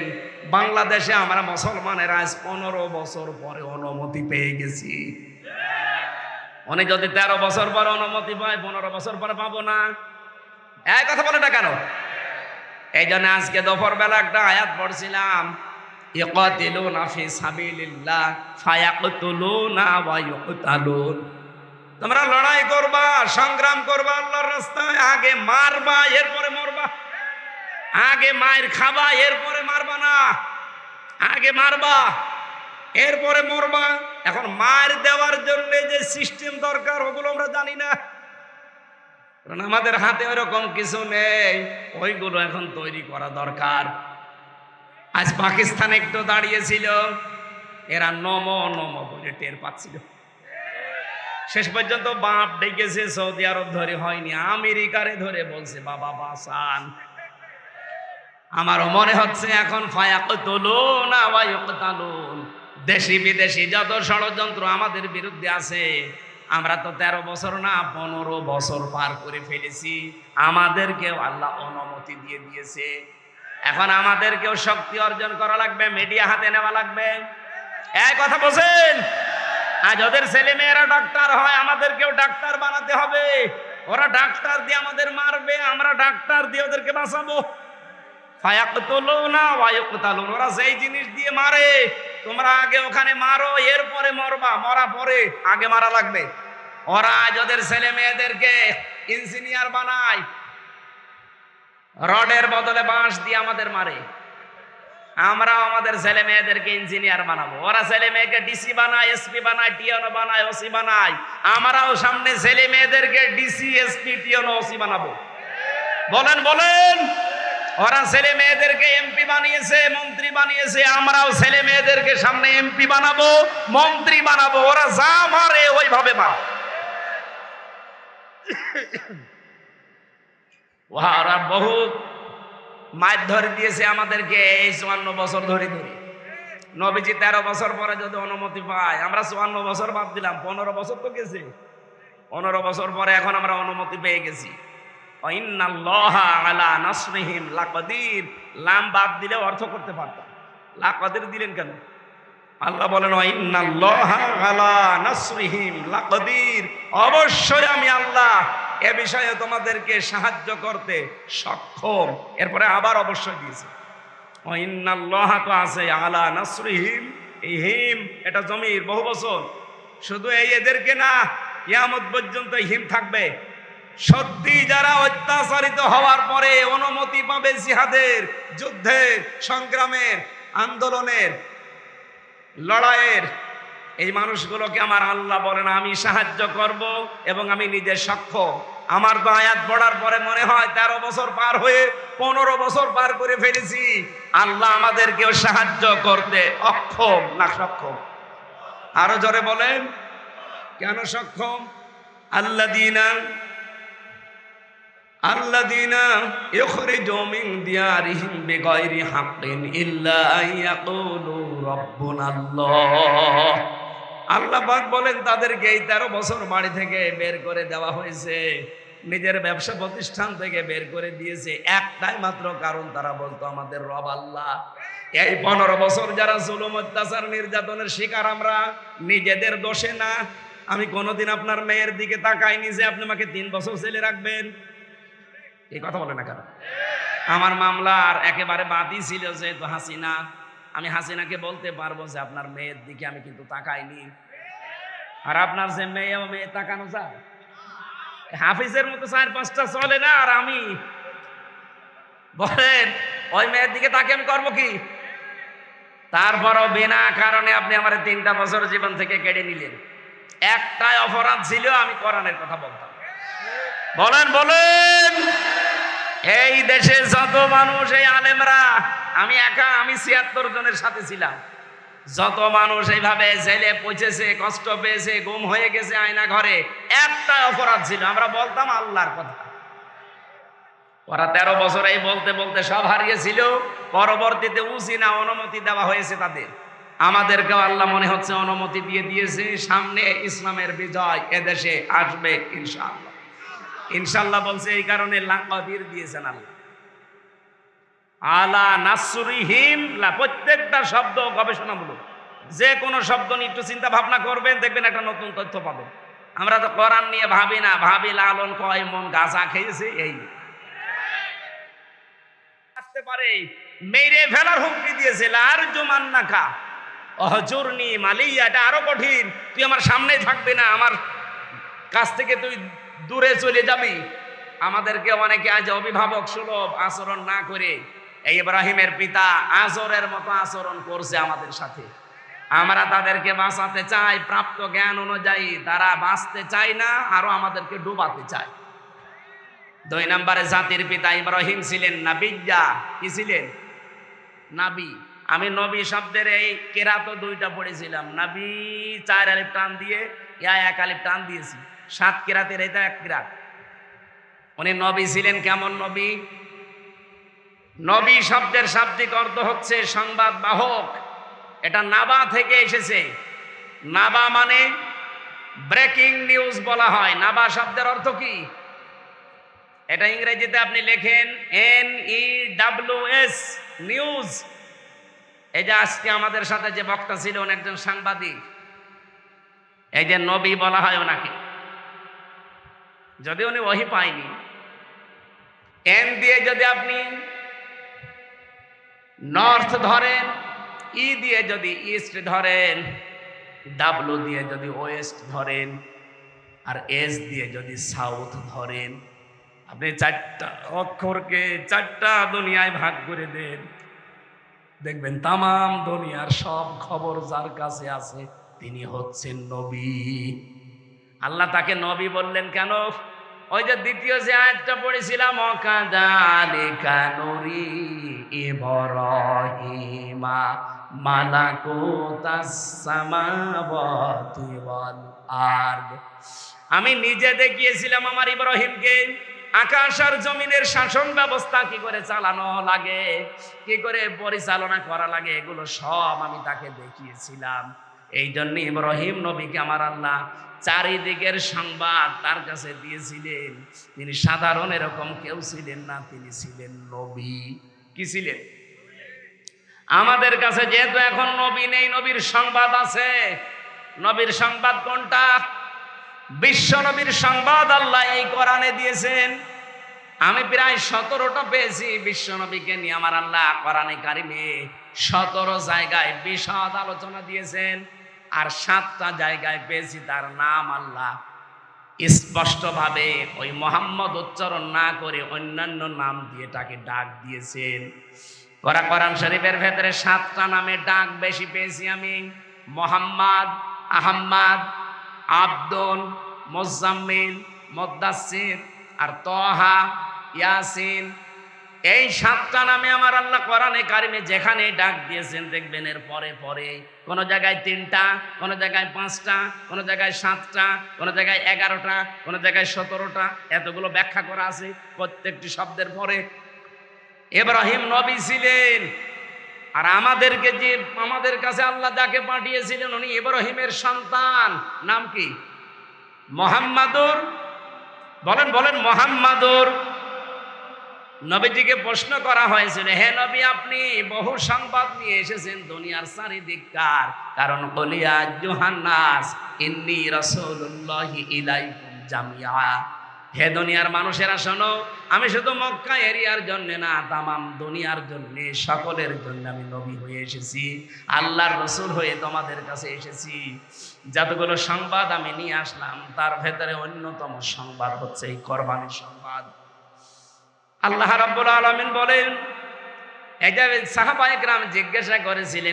বাংলাদেশে আমরা মুসলমানেরা আজ ১৫ বছর পরে অনুমতি পেয়ে গেছি। উনি যদি ১৩ বছর পরে অনুমতি পায়, ১৫ বছর পরে পাবো না? এই কথা বলে না কেন? এই জন্য আজকে দুপুর বেলা একটা আয়াত পড়ছিলাম, ইকাতিলুনা ফি সাবিলিল্লাহ ফায়াকতুলুনা ওয়া ইউকতালুন। তোমরা লড়াই করবা, সংগ্রাম করবা আল্লাহর রাস্তায়, আগে মারবা এরপরে মরবা। আগে মায়ের খাবা এরপরে মারবা না, আগে মারবা এরপরে মরবা। এখন মার দেওয়ার জন্য যে সিস্টেম দরকার ওগুলো আমরা জানি না, কারণ আমাদের হাতে ওরকম কিছু নেই, ওইগুলো এখন তৈরি করা দরকার। আজ পাকিস্তান একটু দাঁড়িয়েছিল, এরা নমো নমো বলে টের পাচ্ছিল। শেষ পর্যন্ত বাপ ডেকেছে, সৌদি আরব ধরে হয়নি, আমেরিকারে ধরে বলছে বাবা বাসান। আমারও মনে হচ্ছে এখন ফায়াকতুলুনা ওয়া ইউকতালুন। দেশি বিদেশি যত ষড়যন্ত্র আমাদের বিরুদ্ধে আছে, আমরা তো 13 বছর না 15 বছর পার করে ফেলেছি, আমাদেরকেও আল্লাহ অনুমতি দিয়ে দিয়েছে। এখন আমাদেরকেও শক্তি অর্জন করা লাগবে, মিডিয়া হাতে নেওয়া লাগবে। এই কথা বলছেন, আজ ওদের ছেলে মেয়েরা ডাক্তার হয়, আমাদেরকেও ডাক্তার বানাতে হবে। ওরা ডাক্তার দিয়ে আমাদের মারবে, আমরা ডাক্তার দিয়ে ওদেরকে বাঁচাবো। ফায়াকতুলুনা ওয়া ইউকতালুন। ওরা যেই জিনিস দিয়ে মারে, তোমরা আগে ওখানে মারো, এরপরে মরবা, মরা পরে, আগে মারা লাগবে। ওরা আজ ওদের ছেলে মেয়েদেরকে ইঞ্জিনিয়ার বানায়, রডের বদলে বাঁশ দিয়ে আমাদের মারে। আমরা আমাদের ছেলে মেয়েদেরকে ইঞ্জিনিয়ার বানাবো। ওরা ছেলে মেয়েকে ডিসি বানায়, এসপি বানায়, টিএনও বানায়, ওসি বানায়। আমরাও সামনে ছেলে মেয়েদেরকে ডিসি, এসপি, টিএনও, ওসি বানাবো। বলেন বলেন। ওরা ছেলে মেয়েদেরকে এমপি বানিয়েছে, মন্ত্রী বানিয়েছে, আমরাও ছেলে মেয়েদেরকে সামনে এমপি বানাবো, মন্ত্রী বানাবো। ওরা যা মারে ওইভাবে মার। ওরা বহু মায়ের ধরে দিয়েছে আমাদেরকে এই 54 বছর ধরে ধরে। নবীজি 13 বছর পরে যদি অনুমতি পায়, আমরা 54 বছর বাদ দিলাম, 15 বছর তো গেছে। 15 বছর পরে এখন আমরা অনুমতি পেয়ে গেছি। ইন্নাল্লাহা আলা নাসরিহিম লাকাদির। লাম বাদ দিলে অর্থ করতে পারতাম, লাকাদির দিলেন কেন? আল্লাহ বলেন ইন্নাল্লাহা আলা নাসরিহিম লাকাদির। অবশ্যই আমি আল্লাহ এ বিষয়ে তোমাদেরকে সাহায্য করতে সক্ষম। এরপরে আবার অবশ্যই দিয়েছে। ইন্নাল্লাহা তো আছে, আলা নাসরিহিম, এই হিম এটা জমির বহু বছর, শুধু এই এদেরকে না, কিয়ামত পর্যন্ত হিম থাকবে। সত্যি যারা অত্যাচারিত হওয়ার পরে অনুমতি পাবে জিহাদের, যুদ্ধের, সংগ্রামের, আন্দোলনের, লড়াইয়ের, এই মানুষগুলোকে আমার আল্লাহ বলেন আমি সাহায্য করব এবং আমি নিজে সক্ষম। আমার তো আয়াত পড়ার পরে মনে হয় 13 বছর পার হয়ে 15 বছর পার করে ফেলেছি। আল্লাহ আমাদেরকেও সাহায্য করতে অক্ষম না সক্ষম? আরো জোরে বলেন, কেন সক্ষম? আল্লাযীনা ইখরিজু মিন দিয়ারিহিম বিগাইরি হাক্কিন ইল্লা আইয়াকুলু রাব্বুনাল্লাহ। আল্লাহ পাক বলেন তাদেরকে এই 13 বছর বাড়ি থেকে বের করে দেওয়া হয়েছে, নিজের ব্যবসা প্রতিষ্ঠান থেকে বের করে দিয়েছে, একটাই মাত্র কারণ, তারা বলতো আমাদের রব আল্লাহ। এই 15 বছর যারা জুলুম, অত্যাচার, নির্যাতনের শিকার আমরা, নিজেদের দোষে না। আমি কোনোদিন আপনার মেয়ের দিকে তাকাইনি যে আপনি আমাকে 3 বছর জেলে রাখবেন। এই কথা বলে না কেন? আমার মামলার একেবারে বাদই ছিল যেহেতু হাসিনা, আমি হাসিনাকে বলতে পারবো যে আপনার মেয়ের দিকে আমি কিন্তু তাকাইনি। আর আপনার যে মেয়ে, ও মেয়ে তাকানো যায়? হাফিজের মতো 4-5টা চলে না, আর আমি বলেন ওই মেয়ের দিকে তাকে আমি করবো কি? তারপরও বিনা কারণে আপনি আমার 3টা বছর জীবন থেকে কেড়ে নিলেন। একটাই অপরাধ ছিল, আমি কোরআনের কথা বলতাম। বলেন বলেন। এই দেশে যত মানুষ, এই আলেমরা, আমি একা, আমি 76 জনের সাথে ছিলাম, যত মানুষ এইভাবে জেলে পৌঁছেছে, কষ্ট পেয়েছে, গুম হয়ে গেছে আয়না ঘরে, একটাই অপরাধ ছিল, আমরা বলতাম আল্লাহর কথা। ওরা 13 বছর এই বলতে বলতে সব হারিয়েছিল। পরবর্তীতে উসিনা অনুমতি দেওয়া হয়েছে তাদের। আমাদেরকেও আল্লাহ মনে হচ্ছে অনুমতি দিয়ে দিয়েছে, সামনে ইসলামের বিজয় এদেশে আসবে ইনশাআল্লাহ। ইনশাআল্লাহ বলছে, এই কারণে লাকাদির দিয়েছেন আল্লাহ। আলা নাসরিহিম, প্রত্যেকটা শব্দ গবেষণামূলক। যে কোনো শব্দ নিয়ে একটু চিন্তা ভাবনা করবেন, দেখবেন একটা নতুন তথ্য পাবেন। আমরা তো কোরআন নিয়ে ভাবি না, ভাবি লালন কয় মন গাঁজা খেয়েছে, এই বাঁচতে পারে মেরে ফেলার হুমকি দিয়েছিল। আর জুমান্নাকা অহজুরনি মালিয়া, এটা আরো কঠিন, তুই আমার সামনেই থাকবি না, আমার কাছ থেকে তুই দূরে চলে যাবি। আমাদেরকে অনেকে আজ অভিভাবক সুলভ আচরণ না করে এই ইব্রাহিমের পিতা আজরের মতো আচরণ করছে আমাদের সাথে। আমরা তাদেরকে বাঁচাতে চাই প্রাপ্ত জ্ঞান অনুযায়ী, তারা বাঁচতে চায় না, আরো আমাদেরকে ডুবাতে চায়। 2 নম্বরে জাতির পিতা ইব্রাহিম ছিলেন নাবিয়্যা। কি ছিলেন? নাবি। আমি নবী শব্দের এই কেরাত 2টা পড়েছিলাম। নাবি 4 আলিফ টান দিয়ে, ইয়া 1 আলিফ টান দিয়েছি। 7 কেরাতের এটা 1 কেরাত। উনি নবী ছিলেন। কেমন নবী? নবী শব্দের শাব্দিক অর্থ হচ্ছে সংবাদ বাহক। এটা নাবা থেকে এসেছে। নাবা মানে ব্রেকিং নিউজ বলা হয়। নাবা শব্দের অর্থ কি? এটা ইংরেজিতে আপনি লেখেন NEWS, নিউজ। এই যে আজকে আমাদের সাথে যে বক্তা ছিল উনি একজন সাংবাদিক। এই যে নবী বলা হয় ওনাকে, যদি উনি ওহী পায়নি। এন দিয়ে যদি আপনি নর্থ ধরেন, ই দিয়ে যদি ইস্ট ধরেন, ডাব্লু দিয়ে যদি ওয়েস্ট ধরেন, আর এস দিয়ে যদি সাউথ ধরেন, আপনি 4টা অক্ষরকে 4টা দুনিয়ায় ভাগ করে দেন, দেখবেন তামাম দুনিয়ার সব খবর যার কাছে আছে তিনি হচ্ছেন নবী। আল্লাহ তাকে নবী বললেন কেন? ওই যে দ্বিতীয় যে আয়াতটা পড়েছিলাম, ওয়াকাযালিকা নুরি ইব্রাহিমা মালাকুতাস সামাওয়াতি ওয়াল আরদ। আমি নিজে দেখিয়েছিলাম আমার ইব্রাহিমকে আকাশ আর জমিনের শাসন ব্যবস্থা কি করে চালানো লাগে, কি করে পরিচালনা করা লাগে, এগুলো সব আমি তাকে দেখিয়েছিলাম। এই জন্য ইব্রাহিম নবীকে আমার আল্লাহ চারিদিকের সংবাদ তার কাছে দিয়েছিলেন। তিনি সাধারণ এরকম কেউ ছিলেন না, তিনি ছিলেন নবী। কি ছিলেন? আমাদের কাছে যেহেতু এখন নবী নেই, নবীর সংবাদ আছে। নবীর সংবাদ কোনটা? বিশ্ব নবীর সংবাদ আল্লাহ এই কোরআনে দিয়েছেন। আমি প্রায় 17টা পেয়েছি বিশ্ব নবীকে নিয়ে আমার আল্লাহ কোরআনে কারিমে। 17 জায়গায় বিশদ আলোচনা দিয়েছেন, আর 7টা জায়গায় পেয়েছি তার নাম আল্লাহ স্পষ্টভাবে ওই মোহাম্মদ উচ্চারণ না করে অন্যান্য নাম দিয়ে তাকে ডাক দিয়েছেন। কোরআন শরীফের ভেতরে 7টা নামে ডাক বেশি পেয়েছি আমি। মোহাম্মদ, আহম্মদ, আব্দুল, মুজাম্মিল, মুদ্দাসসির আর তহা, ইয়াসিন। এই 7টা নামে আমার আল্লাহ কোরআনে কারিমে যেখানে ডাক দিয়েছেন দেখবেন এর পরে পরে কোন জায়গায় 3টা, কোন জায়গায় 5টা, কোন জায়গায় 7টা, কোন জায়গায় 11টা, কোন জায়গায় 17টা, এতগুলো ব্যাখ্যা করা আছে প্রত্যেকটি শব্দের পরে। ইব্রাহিম নবী ছিলেন, আর আমাদের কাছে আল্লাহ যাকে পাঠিয়েছিলেন উনি ইব্রাহিমের সন্তান। নাম কি? মুহাম্মাদুর। বলেন বলেন মুহাম্মাদুর। নবীজিকে প্রশ্ন করা হয়েছিল, হে নবী আপনি বহু সংবাদ নিয়ে এসেছেন দুনিয়ার চারিদিককার, কারণ বলিয়া জোহান্নাস ইন্নী রাসূলুল্লাহি ইলাইকুম জামিআ। হে দুনিয়ার মানুষেরা শোনো, আমি শুধু মক্কা এরিয়ার জন্য না, তামাম দুনিয়ার জন্য, সকলের জন্য আমি নবী হয়ে এসেছি, আল্লাহর রাসূল হয়ে তোমাদের কাছে এসেছি। যতগুলো সংবাদ আমি নিয়ে আসলাম তার ভেতরে অন্যতম সংবাদ হচ্ছে এই কোরবানির সংবাদ। আল্লাহ রাব্বুল আলামিন বলেন, এই যে সাহাবায়ে কেরাম জিজ্ঞাসা করেছিলেন